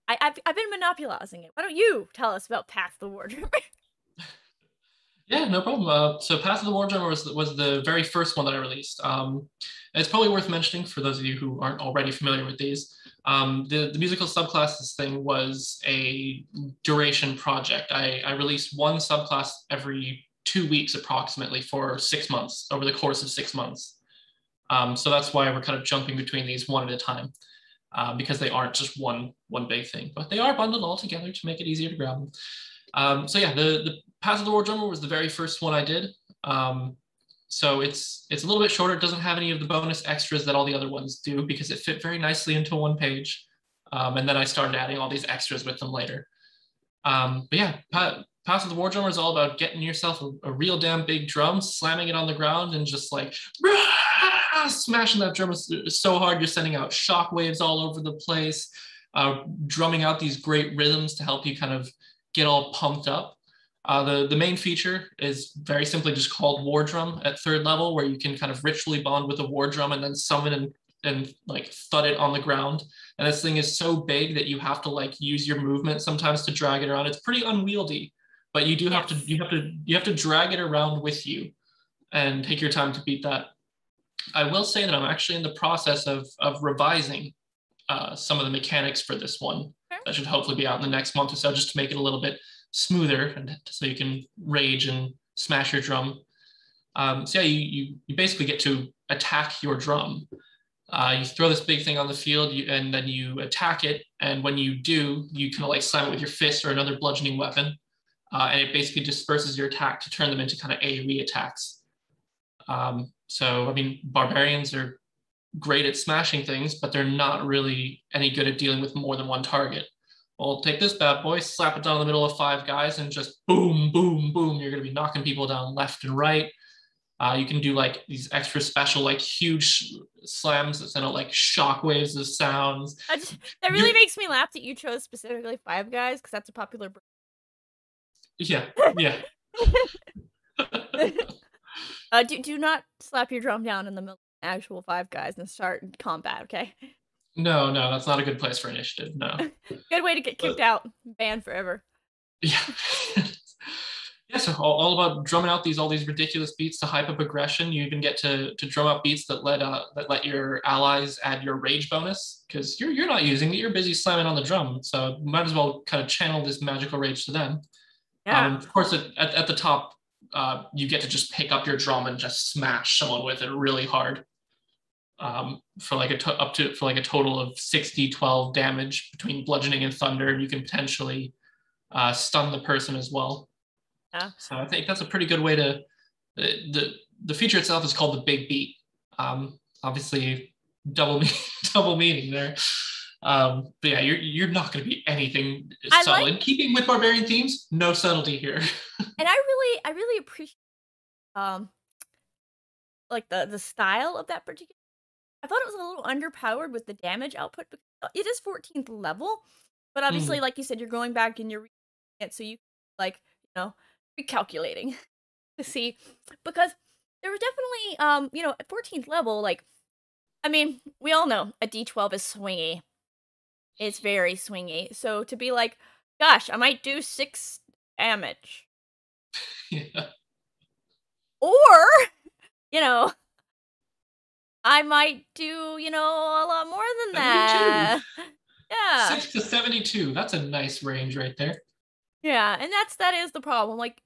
S1: I've been monopolizing it. Why don't you tell us about Path of the War Drummer?
S2: Yeah, no problem. So Path of the War Drummer was the very first one that I released. It's probably worth mentioning for those of you who aren't already familiar with these. The musical subclasses thing was a duration project. I released one subclass every 2 weeks approximately for 6 months, over the course of 6 months. So that's why we're kind of jumping between these one at a time. Because they aren't just one big thing, but they are bundled all together to make it easier to grab them. So yeah, the Path of the War Drummer was the very first one I did. So it's a little bit shorter. It doesn't have any of the bonus extras that all the other ones do because it fit very nicely into one page. And then I started adding all these extras with them later. But yeah, Path of the War Drummer is all about getting yourself a real damn big drum, slamming it on the ground, and just like smashing that drum so hard you're sending out shock waves all over the place, drumming out these great rhythms to help you kind of get all pumped up. The main feature is very simply just called War Drum at 3rd level, where you can kind of ritually bond with a war drum and then summon and like thud it on the ground. And this thing is so big that you have to like use your movement sometimes to drag it around. It's pretty unwieldy. but you do have to
S1: Yes.
S2: you have to drag it around with you and take your time to beat that. I will say that I'm actually in the process of revising some of the mechanics for this one.
S1: Okay.
S2: That should hopefully be out in the next month or so, just to make it a little bit smoother, and so you can rage and smash your drum. So yeah, you basically get to attack your drum. You throw this big thing on the field, and then you attack it. And when you do, you kind of like slam it with your fist or another bludgeoning weapon, and it basically disperses your attack to turn them into kind of AoE attacks. So I mean, barbarians are great at smashing things, but they're not really any good at dealing with more than one target. Well, take this bad boy, slap it down in the middle of five guys, and just boom, boom, boom. You're going to be knocking people down left and right. You can do like these extra special, like huge slams that send out like shockwaves of sounds.
S1: That really
S2: You're,
S1: makes me laugh that you chose specifically Five Guys because that's a popular
S2: yeah, yeah.
S1: do not slap your drum down in the middle of actual Five Guys and start combat, okay?
S2: No, no, that's not a good place for initiative. No.
S1: Good way to get kicked out, banned forever.
S2: Yeah. Yeah, so all about drumming out all these ridiculous beats to hype up aggression. You even get to drum up beats that let your allies add your rage bonus, because you're not using it. You're busy slamming on the drum, so might as well kind of channel this magical rage to them.
S1: Yeah.
S2: Of course, at the top, you get to just pick up your drum and just smash someone with it really hard, for like for like a total of 60-12 damage between bludgeoning and thunder. And you can potentially stun the person as well.
S1: Yeah.
S2: So I think that's a pretty good way to. The feature itself is called the Big Beat. Obviously, double meaning there. But yeah, you're not going to be anything subtle. In keeping with barbarian themes, no subtlety here.
S1: And I really appreciate like the style of that particular. I thought it was a little underpowered with the damage output, because it is 14th level, but obviously, like you said, you're going back and you're reading it, so you like, recalculating to see, because there were definitely at 14th level, like, I mean, we all know a D12 is swingy. It's very swingy. So to be like, gosh, I might do 6 damage.
S2: Yeah.
S1: Or, I might do, a lot more than
S2: 72.
S1: that. Yeah.
S2: 6 to 72. That's a nice range right there.
S1: Yeah, and that is the problem. Like,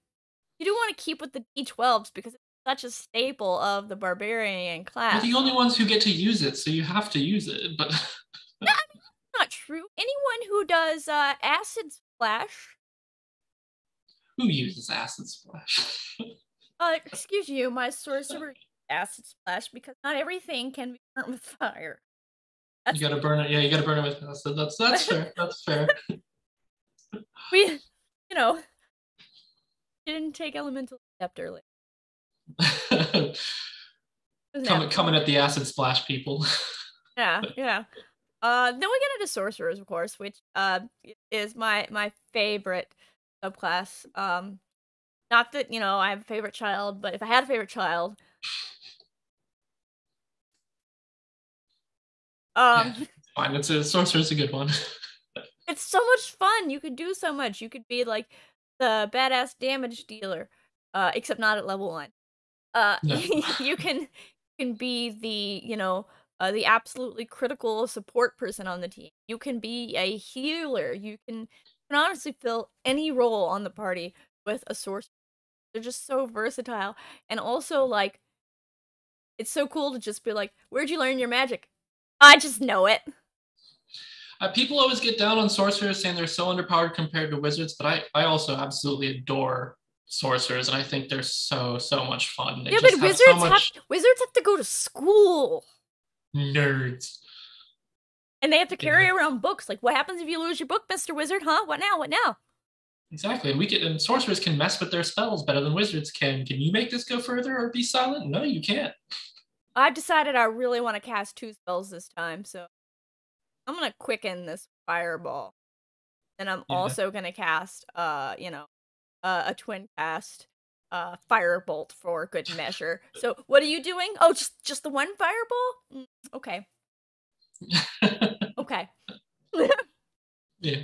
S1: you do want to keep with the D12s because it's such a staple of the barbarian class.
S2: You're the only ones who get to use it, so you have to use it. But
S1: yeah, I mean, that's not true. Anyone who does acid splash.
S2: Who uses acid splash?
S1: Excuse you, my sorcerer acid splash, because not everything can be burnt with fire.
S2: You gotta burn it. Yeah, you gotta burn it with acid. That's fair. That's fair.
S1: We, didn't take elemental adept early.
S2: Coming at the acid splash people.
S1: Yeah, yeah. Then we get into sorcerers, of course, which is my favorite subclass. Not that I have a favorite child, but if I had a favorite child,
S2: yeah, it's fine. It's a sorcerer's a good one.
S1: It's so much fun. You could do so much. You could be like the badass damage dealer, except not at level 1.
S2: No.
S1: you can be the absolutely critical support person on the team. You can be a healer. You can honestly fill any role on the party with a sorcerer. They're just so versatile, and also like it's so cool to just be like, "Where'd you learn your magic?" I just know it.
S2: People always get down on sorcerers, saying they're so underpowered compared to wizards, but I also absolutely adore sorcerers, and I think they're so much fun. They
S1: yeah,
S2: just
S1: but
S2: have so much
S1: wizards have to go to school.
S2: Nerds.
S1: And they have to carry around books. Like, what happens if you lose your book, Mr. Wizard? Huh? What now? What now?
S2: Exactly. And sorcerers can mess with their spells better than wizards can. Can you make this go further or be silent? No, you can't.
S1: I've decided I really want to cast 2 spells this time, so I'm gonna quicken this fireball. And I'm also gonna cast a twin cast firebolt for good measure. So what are you doing? Oh, just the one fireball? Okay. Okay.
S2: Yeah.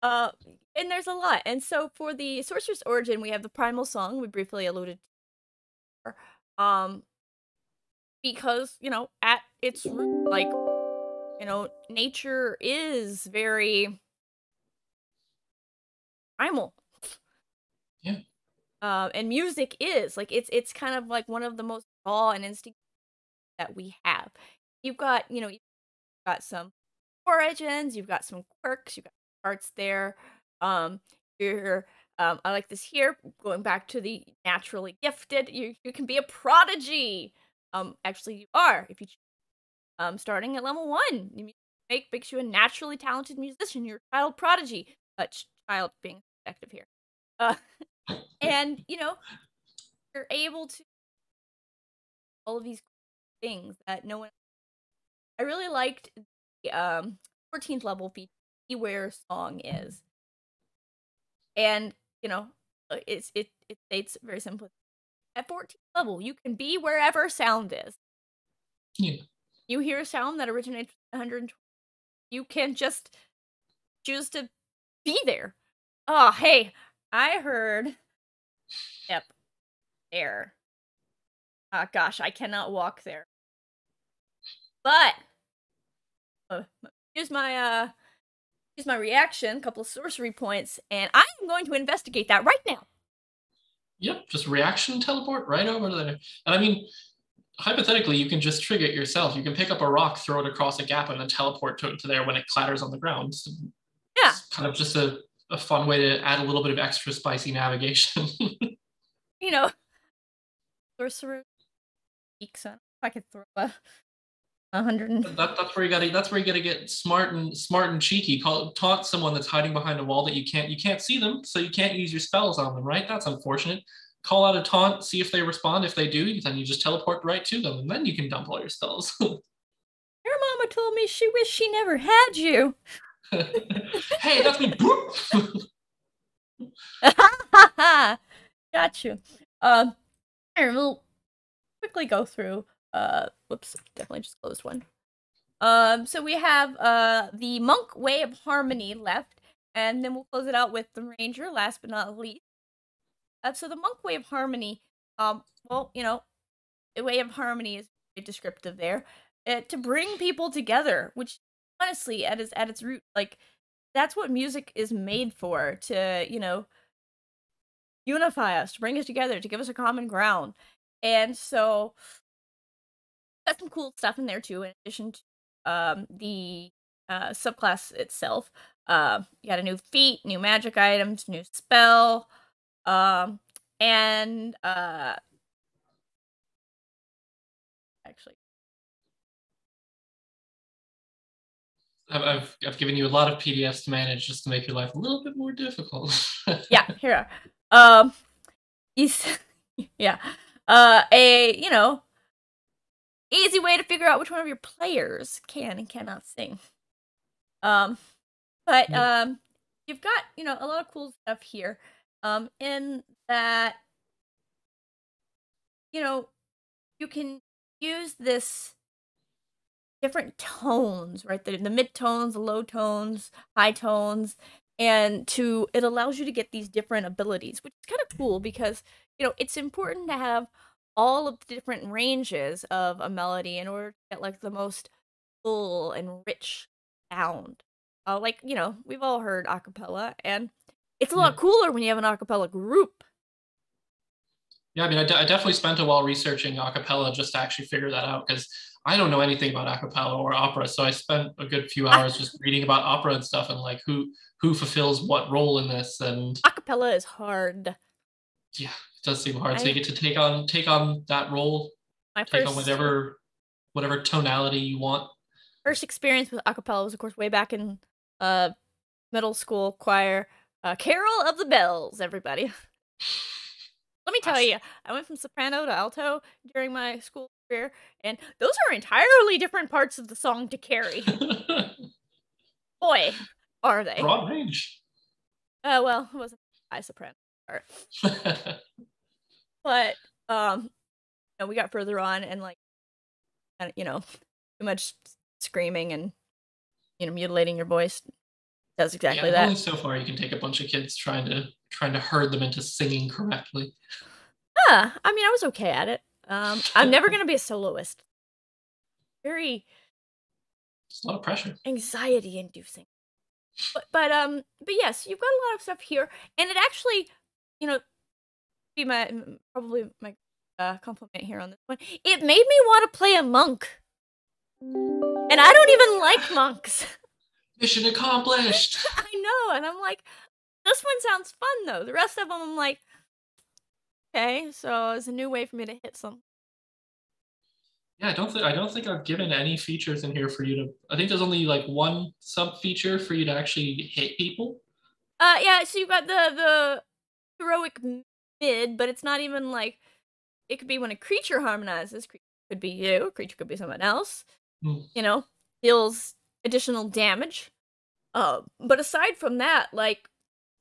S1: And and there's a lot. And so for the Sorcerer's Origin, we have the primal song we briefly alluded to. Because, at its root, like, nature is very primal.
S2: Yeah.
S1: And music is like it's kind of like one of the most raw and instinct that we have. You've got some origins, you've got some quirks, you've got parts there. Um, you're I like this here, going back to the naturally gifted. You can be a prodigy. Actually, you are if you starting at level 1. Makes you a naturally talented musician. You're a child prodigy. Child being effective here. And you're able to all of these things that no one. I really liked the 14th level feature, "Be Where Song Is," and it states very simply, at 14th level you can be wherever sound is.
S2: Yeah.
S1: You hear a sound that originates 120, you can just choose to be there. Oh, hey, I heard. Yep, there. Gosh, I cannot walk there. But here's my reaction, couple of sorcery points, and I am going to investigate that right now.
S2: Yep, just reaction teleport right over there. And I mean, hypothetically, you can just trigger it yourself. You can pick up a rock, throw it across a gap, and then teleport to there when it clatters on the ground.
S1: Yeah.
S2: It's kind of just a fun way to add a little bit of extra spicy navigation.
S1: Sorcerer geeks on. I could throw a 100.
S2: That's where you gotta get smart and cheeky. Taunt someone that's hiding behind a wall that you can't see them, so you can't use your spells on them, right? That's unfortunate. Call out a taunt, see if they respond. If they do, then you just teleport right to them, and then you can dump all your spells.
S1: Your mama told me she wished she never had you.
S2: Hey, that's me.
S1: Got you. I will quickly go through. Whoops, definitely just closed one. So we have the Monk Way of Harmony left, and then we'll close it out with the Ranger, last but not least. So the Monk Way of Harmony, well, the Way of Harmony is very descriptive there. To bring people together, which honestly, at its root, like, that's what music is made for, to, unify us, to bring us together, to give us a common ground. And so got some cool stuff in there too, in addition to the subclass itself. You got a new feat, new magic items, new spell, and actually,
S2: I've given you a lot of PDFs to manage just to make your life a little bit more difficult.
S1: yeah, here. Yeah, easy way to figure out which one of your players can and cannot sing. But you've got a lot of cool stuff here. In that you can use this different tones, right? The mid tones, the low tones, high tones, and it allows you to get these different abilities, which is kind of cool because it's important to have all of the different ranges of a melody in order to get like the most full and rich sound. We've all heard a cappella, and it's a lot cooler when you have an a cappella group.
S2: Yeah, I mean, I definitely spent a while researching a cappella just to actually figure that out, because I don't know anything about a cappella or opera. So I spent a good few hours just reading about opera and stuff, and like who fulfills what role in this. And
S1: A cappella is hard.
S2: Yeah, it does seem hard. So you get to take on that role, take on whatever tonality you want.
S1: First experience with a cappella was, of course, way back in middle school choir. Carol of the Bells, everybody. Let me tell you, I went from soprano to alto during my school career, and those are entirely different parts of the song to carry. Boy, are they.
S2: Broad range.
S1: Well, it wasn't high soprano part. But, we got further on, and, like, too much screaming and, mutilating your voice Does exactly
S2: Yeah,
S1: that.
S2: only so far you can take a bunch of kids trying to herd them into singing correctly.
S1: Yeah, I mean, I was okay at it. I'm never gonna be a soloist. Very
S2: It's a lot of pressure.
S1: anxiety inducing. But yes, you've got a lot of stuff here, and it actually, you know, be my probably my compliment here on this one. It made me want to play a monk, and I don't even like monks.
S2: Mission accomplished.
S1: I know, and I'm like, this one sounds fun though. The rest of them, I'm like, okay, so it's a new way for me to hit some.
S2: Yeah, I don't think I've given any features in here for you to. I think there's only like one sub feature for you to actually hit people.
S1: Yeah. So you've got the heroic mid, but it's not even like it could be when a creature harmonizes. Creature could be you. Creature could be someone else.
S2: Hmm.
S1: You know, deals additional damage. But aside from that, like,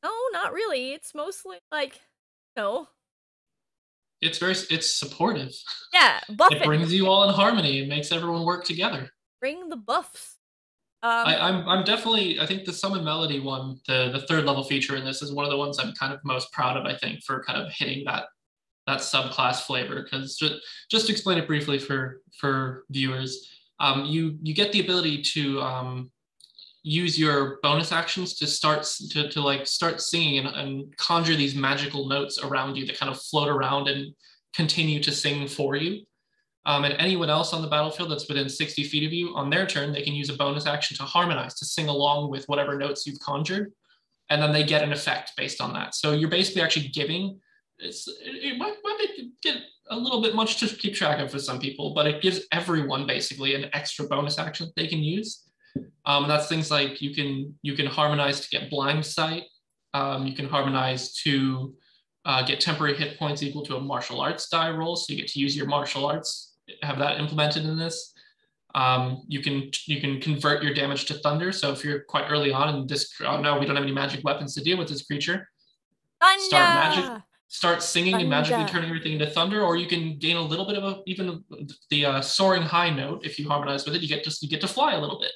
S1: no, not really. It's mostly like, no,
S2: It's supportive.
S1: yeah,
S2: It
S1: buffing.
S2: brings you all in harmony and makes everyone work together.
S1: Bring the buffs. Um,
S2: I'm definitely I think the summon melody one, the third level feature in this is one of the ones I'm kind of most proud of, I think, for kind of hitting that subclass flavor. Because just to explain it briefly for viewers, you get the ability to use your bonus actions to to like start singing and conjure these magical notes around you that kind of float around and continue to sing for you. And anyone else on the battlefield that's within 60 feet of you, on their turn, they can use a bonus action to harmonize, to sing along with whatever notes you've conjured. And then they get an effect based on that. So you're basically actually giving, it might get a little bit much to keep track of for some people, but it gives everyone basically an extra bonus action that they can use. And that's things like you can harmonize to get blind sight. You can harmonize to get temporary hit points equal to a martial arts die roll, so you get to use your martial arts, have that implemented in this. You can convert your damage to thunder. So if you're quite early on and this, oh no, we don't have any magic weapons to deal with this creature, start magic,
S1: thunder,
S2: start singing and magically
S1: thunder.
S2: turning everything into thunder, or you can gain a little bit of a even the soaring high note. If you harmonize with it, you get to fly a little bit,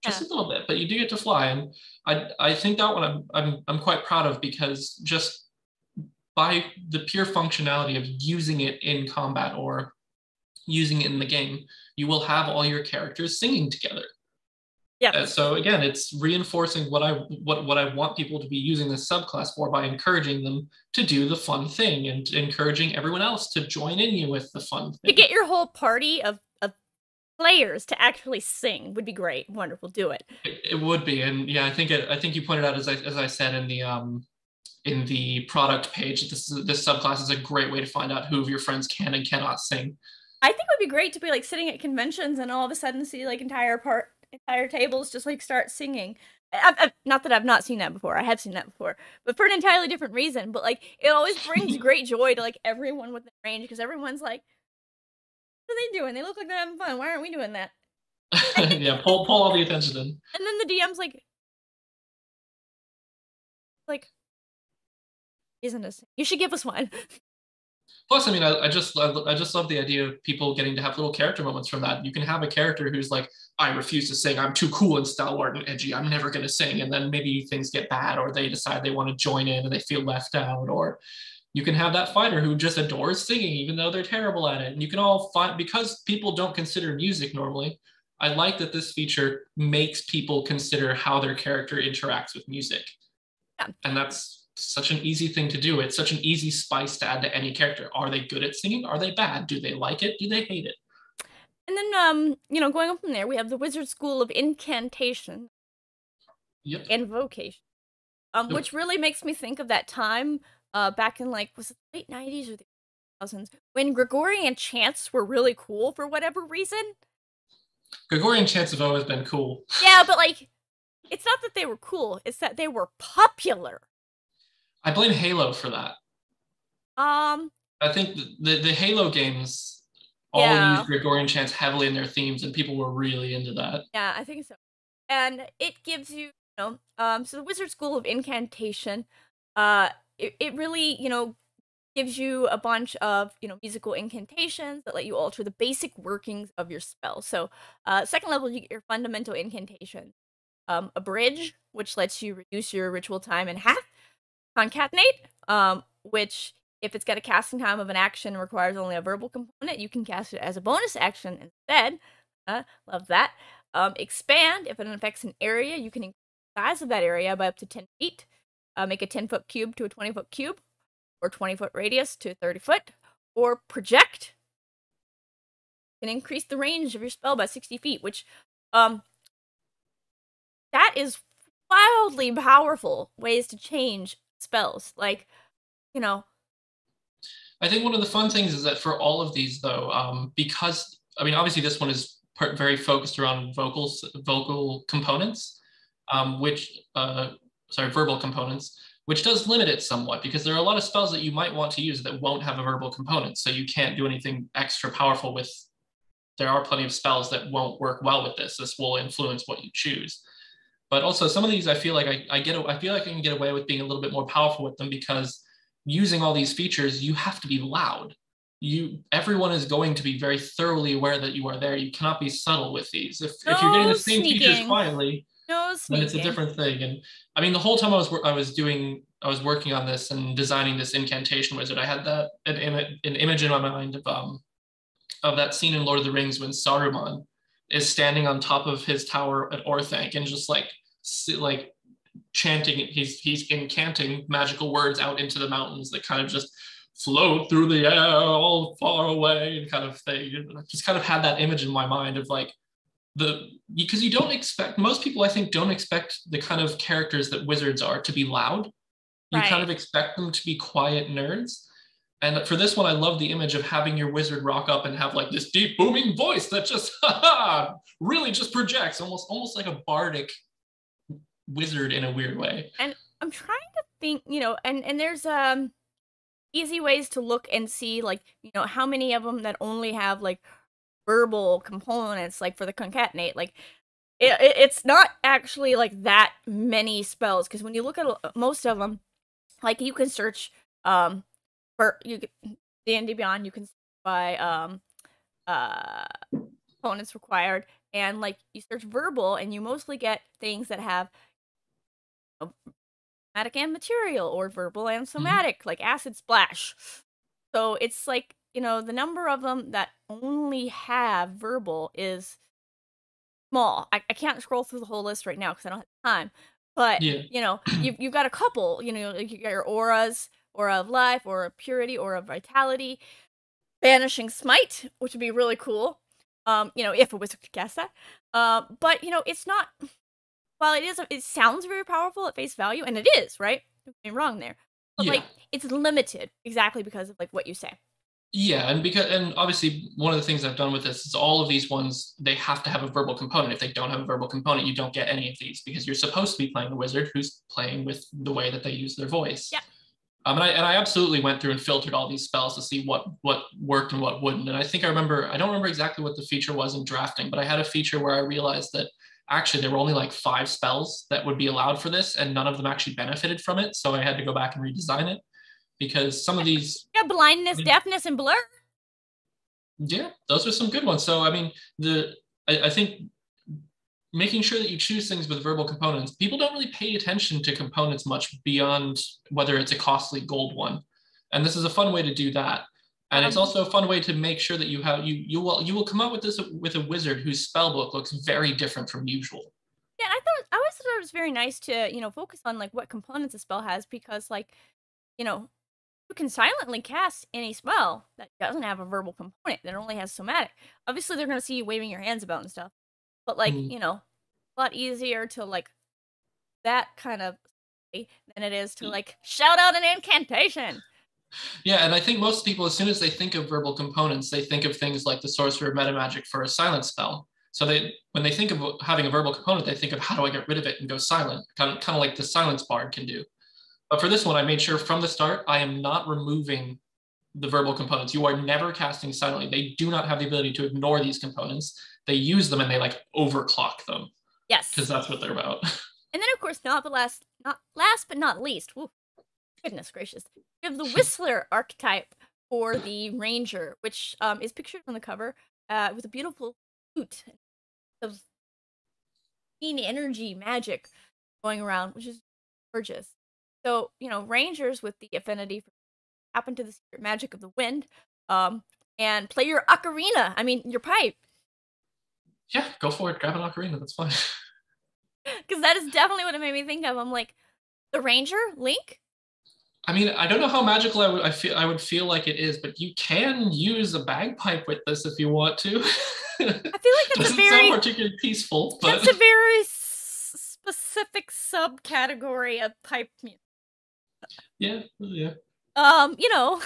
S2: just
S1: Yeah,
S2: a little bit, but you do get to fly. And I think that one I'm quite proud of, because just by the pure functionality of using it in combat or using it in the game, you will have all your characters singing together.
S1: yeah.
S2: So again, it's reinforcing what I want people to be using this subclass for, by encouraging them to do the fun thing and encouraging everyone else to join in you with the fun
S1: To
S2: thing.
S1: get your whole party of players to actually sing would be great. Wonderful. Do it.
S2: It would be, and yeah, I think you pointed out, as I said in the product page, this subclass is a great way to find out who of your friends can and cannot sing.
S1: I think it would be great to be like sitting at conventions and all of a sudden see like entire tables just like start singing. Not that I've not seen that before. I have seen that before, but for an entirely different reason. But like, it always brings great joy to like everyone within range, because everyone's like, "What are they doing? They look like they're having fun. Why aren't we doing that?" And
S2: Yeah, pull all the attention in.
S1: then the DM's like, isn't this? You should give us one.
S2: Plus, I mean, I just love the idea of people getting to have little character moments from that. You can have a character who's like, I refuse to sing. I'm too cool and stalwart and edgy. I'm never going to sing. And then maybe things get bad, or they decide they want to join in and they feel left out. Or you can have that fighter who just adores singing, even though they're terrible at it. And you can all find, because people don't consider music normally. I like that this feature makes people consider how their character interacts with music.
S1: Yeah.
S2: And that's such an easy thing to do. It's such an easy spice to add to any character. Are they good at singing? Are they bad? Do they like it? Do they hate it?
S1: And then, going on from there, we have the Wizard School of Incantation,
S2: Yep.
S1: Invocation,
S2: Yep.
S1: which really makes me think of that time, back in like, was it the late 90s or the 2000s, when Gregorian chants were really cool for whatever reason.
S2: Gregorian chants have always been cool.
S1: Yeah, but like, it's not that they were cool; it's that they were popular.
S2: I blame Halo for that.
S1: Um,
S2: I think the Halo games all use
S1: yeah,
S2: Gregorian chants heavily in their themes, and people were really into that.
S1: yeah, I think so. And it gives you, so the Wizard School of Incantation, it really, gives you a bunch of, musical incantations that let you alter the basic workings of your spell. So, second level, you get your fundamental incantation. A bridge, which lets you reduce your ritual time in half. Concatenate, which if it's got a casting time of an action and requires only a verbal component, you can cast it as a bonus action instead. Love that. Expand, if it affects an area, you can increase the size of that area by up to 10 feet. Make a 10-foot cube to a 20-foot cube, or 20-foot radius to 30 foot. Or project, can increase the range of your spell by 60 feet, which, that is wildly powerful ways to change spells. Like, you know,
S2: I think one of the fun things is that for all of these, though, because I mean, obviously this one is very focused around vocal components, which sorry, verbal components, which does limit it somewhat because there are a lot of spells that you might want to use that won't have a verbal component, so you can't do anything extra powerful with. There are plenty of spells that won't work well with this. This will influence what you choose. But also some of these, I feel like I feel like I can get away with being a little bit more powerful with them because using all these features, you have to be loud. Everyone is going to be very thoroughly aware that you are there. You cannot be subtle with these. If you're getting the same features quietly, then it's a different thing. And I mean, the whole time I was working on this and designing this incantation wizard, I had an image in my mind of that scene in Lord of the Rings when Saruman is standing on top of his tower at Orthanc and just like chanting, he's incanting magical words out into the mountains that kind of just float through the air all far away and kind of thing. I just kind of had that image in my mind of like because you don't expect, most people I think don't expect the kind of characters that wizards are to be loud. You kind of expect them to be quiet nerds. And for this one, I love the image of having your wizard rock up and have like this deep booming voice that just really just projects almost like a bardic wizard in a weird way.
S1: And I'm trying to think, and there's easy ways to look and see, like, how many of them that only have like verbal components, like for the concatenate. Like it's not actually like that many spells, because when you look at most of them, like you can search for D&D Beyond, you can search by components required, and like you search verbal and you mostly get things that have somatic and material, or verbal and somatic, like acid splash. So it's like, the number of them that only have verbal is small. I can't scroll through the whole list right now because I don't have time. But, you've got a couple, you got your auras, aura of life, aura of purity, aura of vitality, banishing smite, which would be really cool, if a wizard could cast that. But, it's not, while it sounds very powerful at face value, and it is, right? Don't get me wrong there. But, like, it's limited exactly because of, like, what you say.
S2: Yeah, and obviously one of the things I've done with this is all of these ones, they have to have a verbal component. If they don't have a verbal component, you don't get any of these because you're supposed to be playing a wizard who's playing with the way that they use their voice.
S1: Yeah.
S2: And I absolutely went through and filtered all these spells to see what worked and what wouldn't. And I think I don't remember exactly what the feature was in drafting, but I had a feature where I realized that actually there were only like 5 spells that would be allowed for this, and none of them actually benefited from it. So I had to go back and redesign it. Because some of these...
S1: Yeah, blindness, deafness, and blur.
S2: Yeah, those are some good ones. So, I mean, I think making sure that you choose things with verbal components, people don't really pay attention to components much beyond whether it's a costly gold one. And this is a fun way to do that. And it's also a fun way to make sure that you will come up with this with a wizard whose spell book looks very different from usual.
S1: Yeah, I always thought it was very nice to, focus on like what components a spell has, because like, you can silently cast any spell that doesn't have a verbal component, that only has somatic. Obviously, they're going to see you waving your hands about and stuff. But, like, a lot easier to, like, that kind of than it is to, like, shout out an incantation.
S2: Yeah, and I think most people, as soon as they think of verbal components, they think of things like the Sorcerer of Metamagic for a silent spell. So when they think of having a verbal component, they think of how do I get rid of it and go silent, kind of like the Silence Bard can do. But for this one, I made sure from the start, I am not removing the verbal components. You are never casting silently. They do not have the ability to ignore these components. They use them and they like overclock them.
S1: Yes.
S2: Because that's what they're about.
S1: And then, of course, not last but not least, woo, goodness gracious, we have the Whistler archetype for the Ranger, which is pictured on the cover with a beautiful flute. clean energy magic going around, which is gorgeous. So, rangers with the affinity for tap into the secret magic of the wind, um, and play your ocarina. I mean, your pipe,
S2: Yeah, go for it. Grab an ocarina. That's fine.
S1: because that is definitely what it made me think of. I'm like, the ranger, Link.
S2: I mean, I don't know how magical I would feel like it is, but you can use a bagpipe with this if you want to.
S1: I feel like
S2: Doesn't sound particularly peaceful,
S1: that's
S2: but
S1: a very specific subcategory of pipe music.
S2: yeah, yeah.
S1: You know,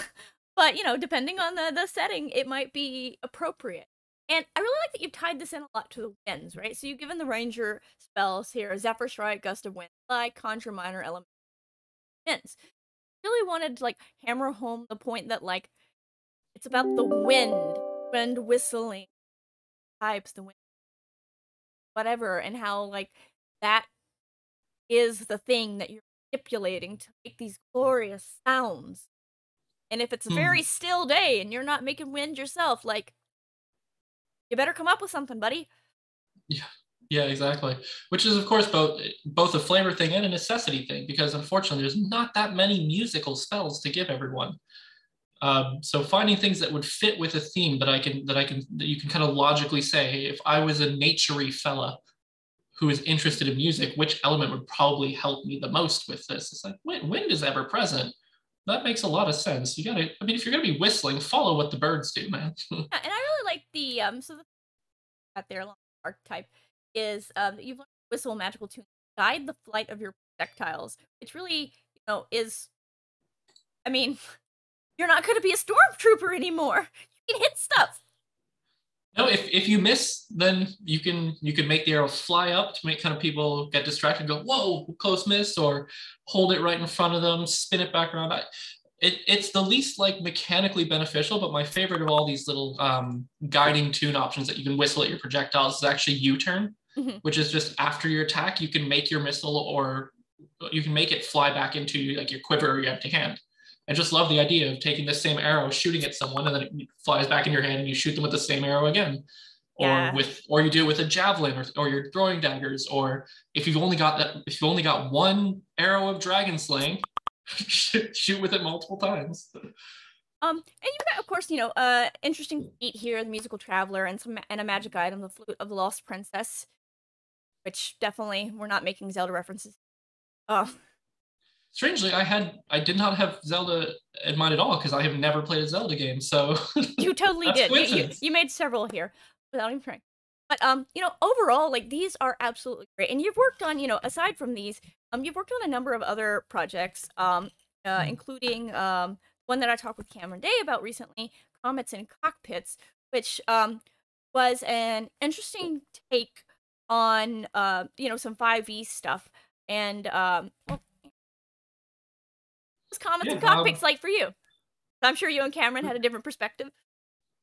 S1: but depending on the setting, it might be appropriate. And I really like that you've tied this in a lot to the winds, right? So you've given the ranger spells here: Zephyr Strike, Gust of Wind, like Conjure Minor Element winds. Really wanted to like hammer home the point that like it's about the wind whistling, pipes, the wind, whatever, and how like that is the thing that you're manipulating to make these glorious sounds. And if it's a
S2: Hmm.
S1: very still day and you're not making wind yourself, like, you better come up with something, buddy.
S2: Yeah, yeah, exactly. Which is, of course, both a flavor thing and a necessity thing, because unfortunately, there's not that many musical spells to give everyone. So finding things that would fit with a theme that you can kind of logically say, hey, if I was a naturey fella who is interested in music, which element would probably help me the most with this? It's like wind is ever present. That makes a lot of sense. You gotta, I mean, if you're gonna be whistling, follow what the birds do, man.
S1: Yeah, and I really like the so the got there along the archetype is that you've learned to whistle magical tunes, guide the flight of your projectiles, which really, is, I mean, you're not going to be a stormtrooper anymore. You can hit stuff.
S2: No, if you miss, then you can make the arrow fly up to make kind of people get distracted and go, whoa, close miss, or hold it right in front of them, spin it back around. It's the least like mechanically beneficial, but my favorite of all these little guiding tune options that you can whistle at your projectiles is actually U-turn,
S1: Mhm.
S2: which is just after your attack, you can make your missile or you can make it fly back into like your quiver or your empty hand. I just love the idea of taking the same arrow, shooting at someone, and then it flies back in your hand, and you shoot them with the same arrow again,
S1: Yeah.
S2: or you do it with a javelin, or you're throwing daggers, or if you've only got one arrow of dragon slaying, shoot with it multiple times.
S1: And you've got, of course, interesting feat here, the musical traveler, and a magic item, the flute of the lost princess, which definitely we're not making Zelda references. Oh,
S2: Strangely, I did not have Zelda in mind at all because I have never played a Zelda game, so
S1: you totally
S2: that's
S1: did. You
S2: coincidence.
S1: you made several here without even trying. But overall, like these are absolutely great. And you've worked on, aside from these, you've worked on a number of other projects, including one that I talked with Cameron Day about recently, Comets and Cockpits, which was an interesting take on some 5e stuff. And well, what's Comets
S2: Yeah,
S1: and Cockpits like for you? I'm sure you and Cameron had a different perspective.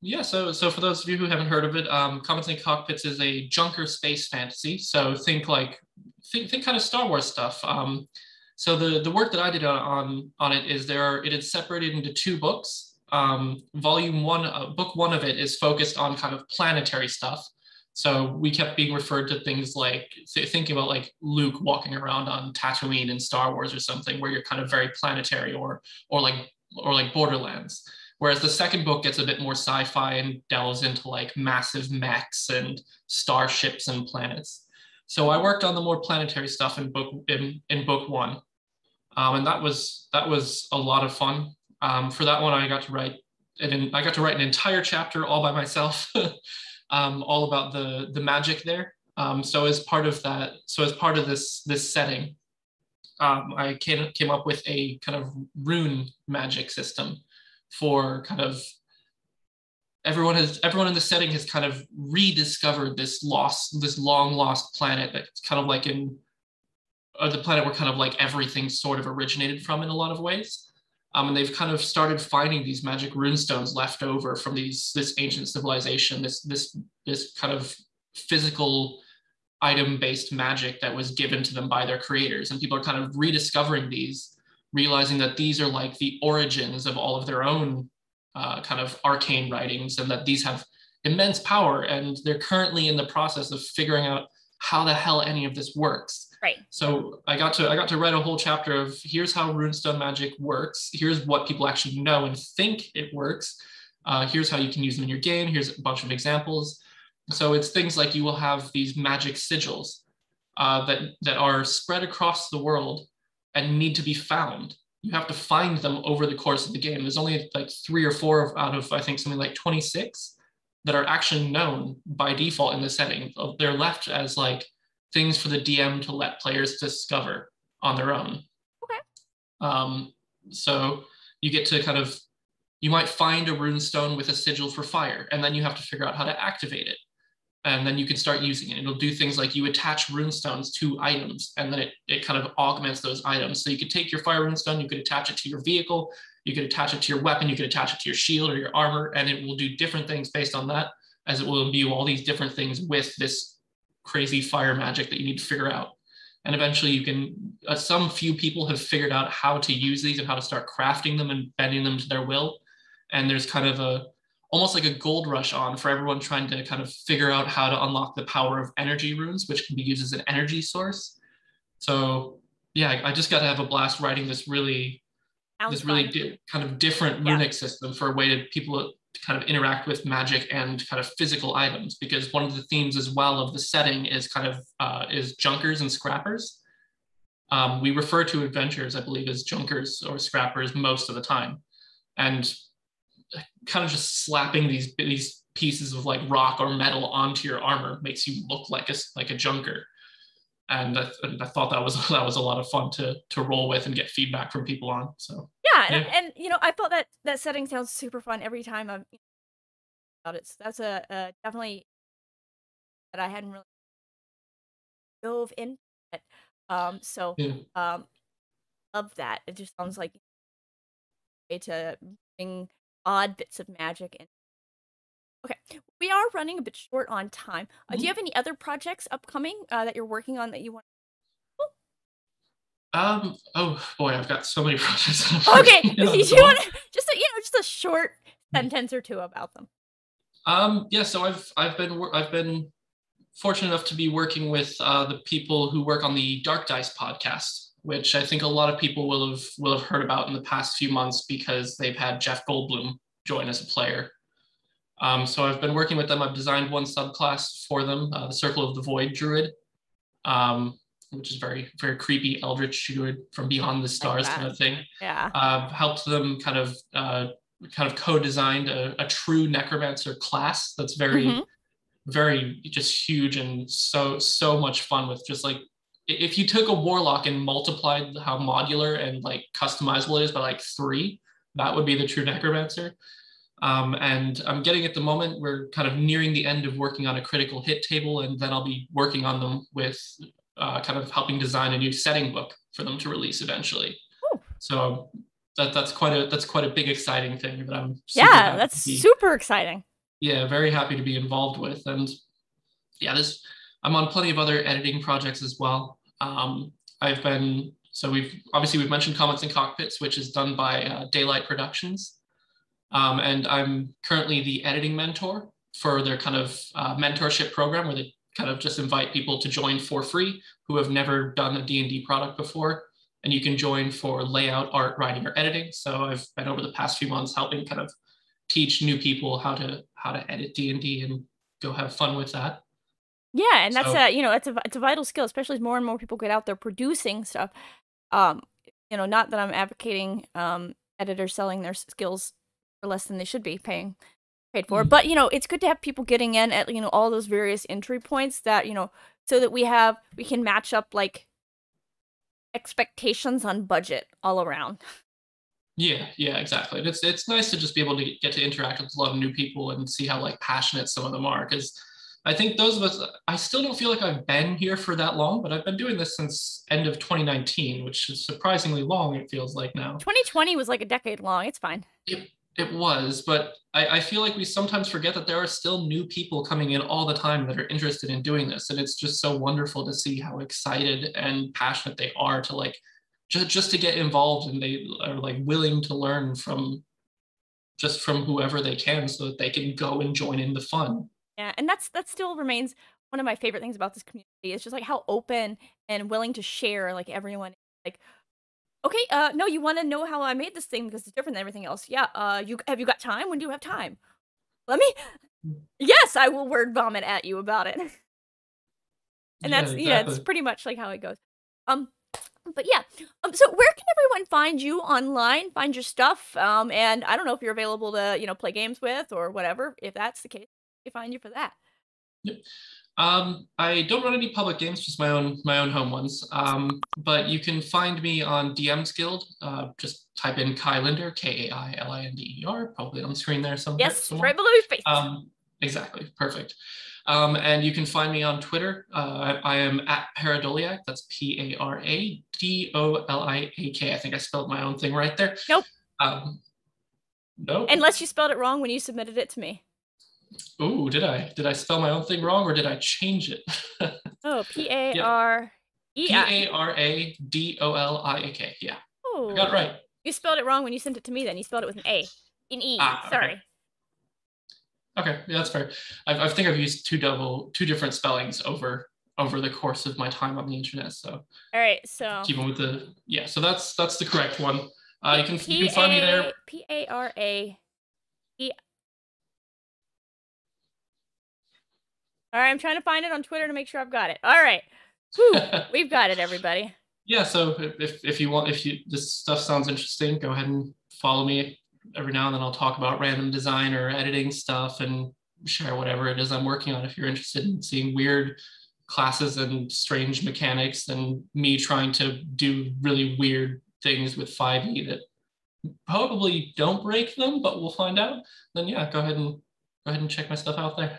S2: yeah. So for those of you who haven't heard of it, Comets and Cockpits is a junker space fantasy. So think kind of Star Wars stuff. So the work that I did on it is it is separated into two books. Volume one, book one of it is focused on kind of planetary stuff. So we kept being referred to things like thinking about like Luke walking around on Tatooine in Star Wars or something, where you're kind of very planetary, or like Borderlands. Whereas the second book gets a bit more sci-fi and delves into like massive mechs and starships and planets. So I worked on the more planetary stuff in book one, and that was a lot of fun. For that one, I got to write an entire chapter all by myself, all about the magic there. So as part of this setting, I came up with a kind of rune magic system for kind of everyone in the setting has kind of rediscovered this long lost planet that's kind of like in or the planet where kind of like everything sort of originated from in a lot of ways. And they've kind of started finding these magic runestones left over from this ancient civilization, this kind of physical item-based magic that was given to them by their creators. And people are kind of rediscovering these, realizing that these are like the origins of all of their own kind of arcane writings, and that these have immense power. And they're currently in the process of figuring out how the hell any of this works.
S1: Right.
S2: So I got to write a whole chapter of here's how runestone magic works. Here's what people actually know and think it works. Here's how you can use them in your game. Here's a bunch of examples. So it's things like you will have these magic sigils that are spread across the world and need to be found. You have to find them over the course of the game. There's only like 3 or 4 out of I think something like 26 that are actually known by default in the setting. They're left as like things for the DM to let players discover on their own.
S1: Okay.
S2: So you get to kind of, you might find a runestone with a sigil for fire, and then you have to figure out how to activate it. And then you can start using it. It'll do things like you attach runestones to items, and then it kind of augments those items. So you could take your fire runestone, you could attach it to your vehicle, you could attach it to your weapon, you could attach it to your shield or your armor, and it will do different things based on that, as it will imbue all these different things with this crazy fire magic that you need to figure out. And eventually you can, some few people have figured out how to use these and how to start crafting them and bending them to their will. And there's kind of almost like a gold rush on for everyone trying to kind of figure out how to unlock the power of energy runes, which can be used as an energy source. So yeah, I just got to have a blast writing this really kind of different runic system for a way to people to kind of interact with magic and kind of physical items, because one of the themes as well of the setting is kind of is junkers and scrappers. We refer to adventurers, I believe, as junkers or scrappers most of the time. And kind of just slapping these pieces of like rock or metal onto your armor makes you look like a junker. And I thought that was a lot of fun to roll with and get feedback from people on. So
S1: yeah. And you know, I thought that setting sounds super fun every time I'm about it. So that's a definitely that I hadn't really dove into it. So love that. It just sounds like a way to bring odd bits of magic in. Okay, we are running a bit short on time. Do you have any other projects upcoming that you're working on that you want?
S2: Oh boy, I've got so many projects.
S1: Okay, do you want just a short sentence or two about them?
S2: Yeah, so I've been fortunate enough to be working with the people who work on the Dark Dice podcast, which I think a lot of people will have heard about in the past few months because they've had Jeff Goldblum join as a player. So I've been working with them. I've designed one subclass for them, the Circle of the Void Druid, which is very, very creepy eldritch druid from beyond the stars kind of thing.
S1: Yeah.
S2: Helped them kind of co-designed a true necromancer class that's very, very just huge and so much fun with just like, if you took a warlock and multiplied how modular and like customizable it is by like 3, that would be the true necromancer. And I'm getting at the moment, we're kind of nearing the end of working on a critical hit table, and then I'll be working on them with kind of helping design a new setting book for them to release eventually.
S1: Ooh.
S2: So that's quite a big exciting thing that I'm
S1: super exciting.
S2: Yeah, very happy to be involved with. And yeah, I'm on plenty of other editing projects as well. We've mentioned Comments and Cockpits, which is done by Daylight Productions. And I'm currently the editing mentor for their kind of mentorship program, where they kind of just invite people to join for free who have never done a D&D product before. And you can join for layout, art, writing, or editing. So I've been over the past few months helping kind of teach new people how to edit D&D and go have fun with that.
S1: Yeah, and that's it's a vital skill, especially as more and more people get out there producing stuff. Not that I'm advocating editors selling their skills for less than they should be paid for, but it's good to have people getting in at all those various entry points that so that we can match up like expectations on budget all around.
S2: Yeah, exactly. And it's nice to just be able to get to interact with a lot of new people and see how like passionate some of them are, because I think those of us, I still don't feel like I've been here for that long, but I've been doing this since end of 2019, which is surprisingly long, it feels like now.
S1: 2020 was like a decade long. It's fine.
S2: It was, but I feel like we sometimes forget that there are still new people coming in all the time that are interested in doing this. And it's just so wonderful to see how excited and passionate they are to like, just to get involved, and they are like willing to learn from whoever they can so that they can go and join in the fun.
S1: Yeah, and that still remains one of my favorite things about this community is just like how open and willing to share like everyone is. Like, okay, no, you want to know how I made this thing because it's different than everything else. Yeah, you got time? When do you have time? Let me. Yes, I will word vomit at you about it. And
S2: Yeah,
S1: that's it's
S2: exactly.
S1: pretty much like how it goes. Um, but yeah, so where can everyone find you online, find your stuff? And I don't know if you're available to, play games with or whatever. If that's the case, they find you for that.
S2: Yep. I don't run any public games, just my own home ones. But you can find me on DM's Guild. Just type in Kai Linder, Kailinder, probably on the screen there somewhere.
S1: Yes, it's
S2: Somewhere.
S1: right below your face.
S2: Exactly, perfect. And you can find me on Twitter. I am at Paradoliac. That's Paradoliak. I think I spelled my own thing right there.
S1: Nope.
S2: Um, no.
S1: Unless you spelled it wrong when you submitted it to me.
S2: Ooh, did I? Did I spell my own thing wrong or did I change it?
S1: Oh,
S2: Yeah.
S1: Pareei.
S2: Paradoliak. Yeah, I got
S1: Oh,
S2: it right.
S1: you spelled it wrong when you sent it to me. Then you spelled it with an A, an E.
S2: Ah, okay.
S1: Sorry.
S2: Okay, yeah, that's fair. I think I've used two different spellings over the course of my time on the internet. So
S1: All right, so
S2: keep on with the yeah. So that's the correct one. You can find me there.
S1: P-A-R-A-E. All right, I'm trying to find it on Twitter to make sure I've got it. All right. Whew, we've got it, everybody.
S2: Yeah, so if you want, if you this stuff sounds interesting, go ahead and follow me. Every now and then I'll talk about random design or editing stuff and share whatever it is I'm working on. If you're interested in seeing weird classes and strange mechanics and me trying to do really weird things with 5e that probably don't break them, but we'll find out, then yeah, go ahead and check my stuff out there.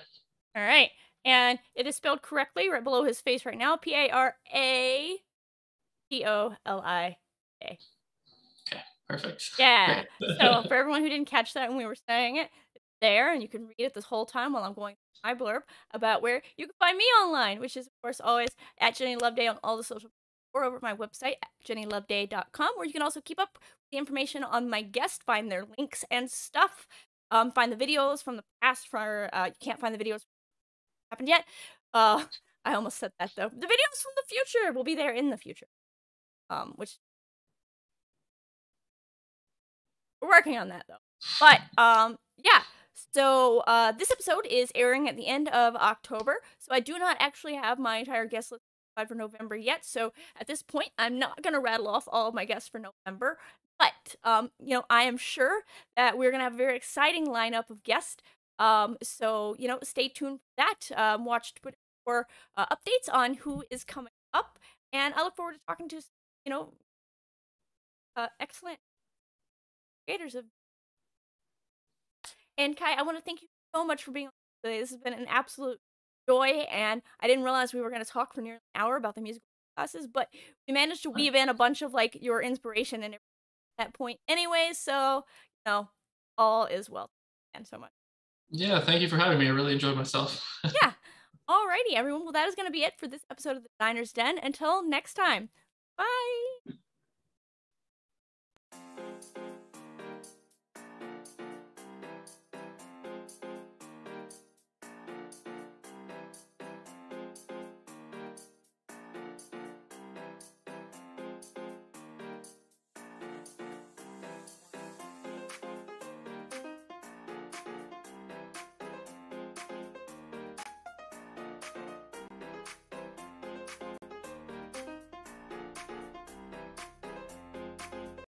S1: All right. And it is spelled correctly right below his face right now. Paradolia.
S2: Okay, perfect.
S1: Yeah.
S2: Great.
S1: So for everyone who didn't catch that when we were saying it, it's there, and you can read it this whole time while I'm going through my blurb about where you can find me online, which is of course always at Jenny Loveday on all the social or over at my website at jennyloveday.com, where you can also keep up with the information on my guests, find their links and stuff, find the videos from the past. For you can't find the videos happened yet. I almost said that though. The videos from the future will be there in the future. Which we're working on that though. But yeah. So this episode is airing at the end of October. So I do not actually have my entire guest list for November yet. So at this point, I'm not gonna rattle off all of my guests for November. But I am sure that we're gonna have a very exciting lineup of guests. So stay tuned for that. Watch Twitter for updates on who is coming up, and I look forward to talking to excellent creators of. And Kai, I want to thank you so much for being on today. This has been an absolute joy, and I didn't realize we were going to talk for nearly an hour about the musical classes, but we managed to weave in a bunch of like your inspiration and at that point anyway. So all is well. And so much.
S2: Yeah, thank you for having me. I really enjoyed myself.
S1: Yeah. Alrighty, everyone. Well, that is going to be it for this episode of The Designer's Den. Until next time. Bye.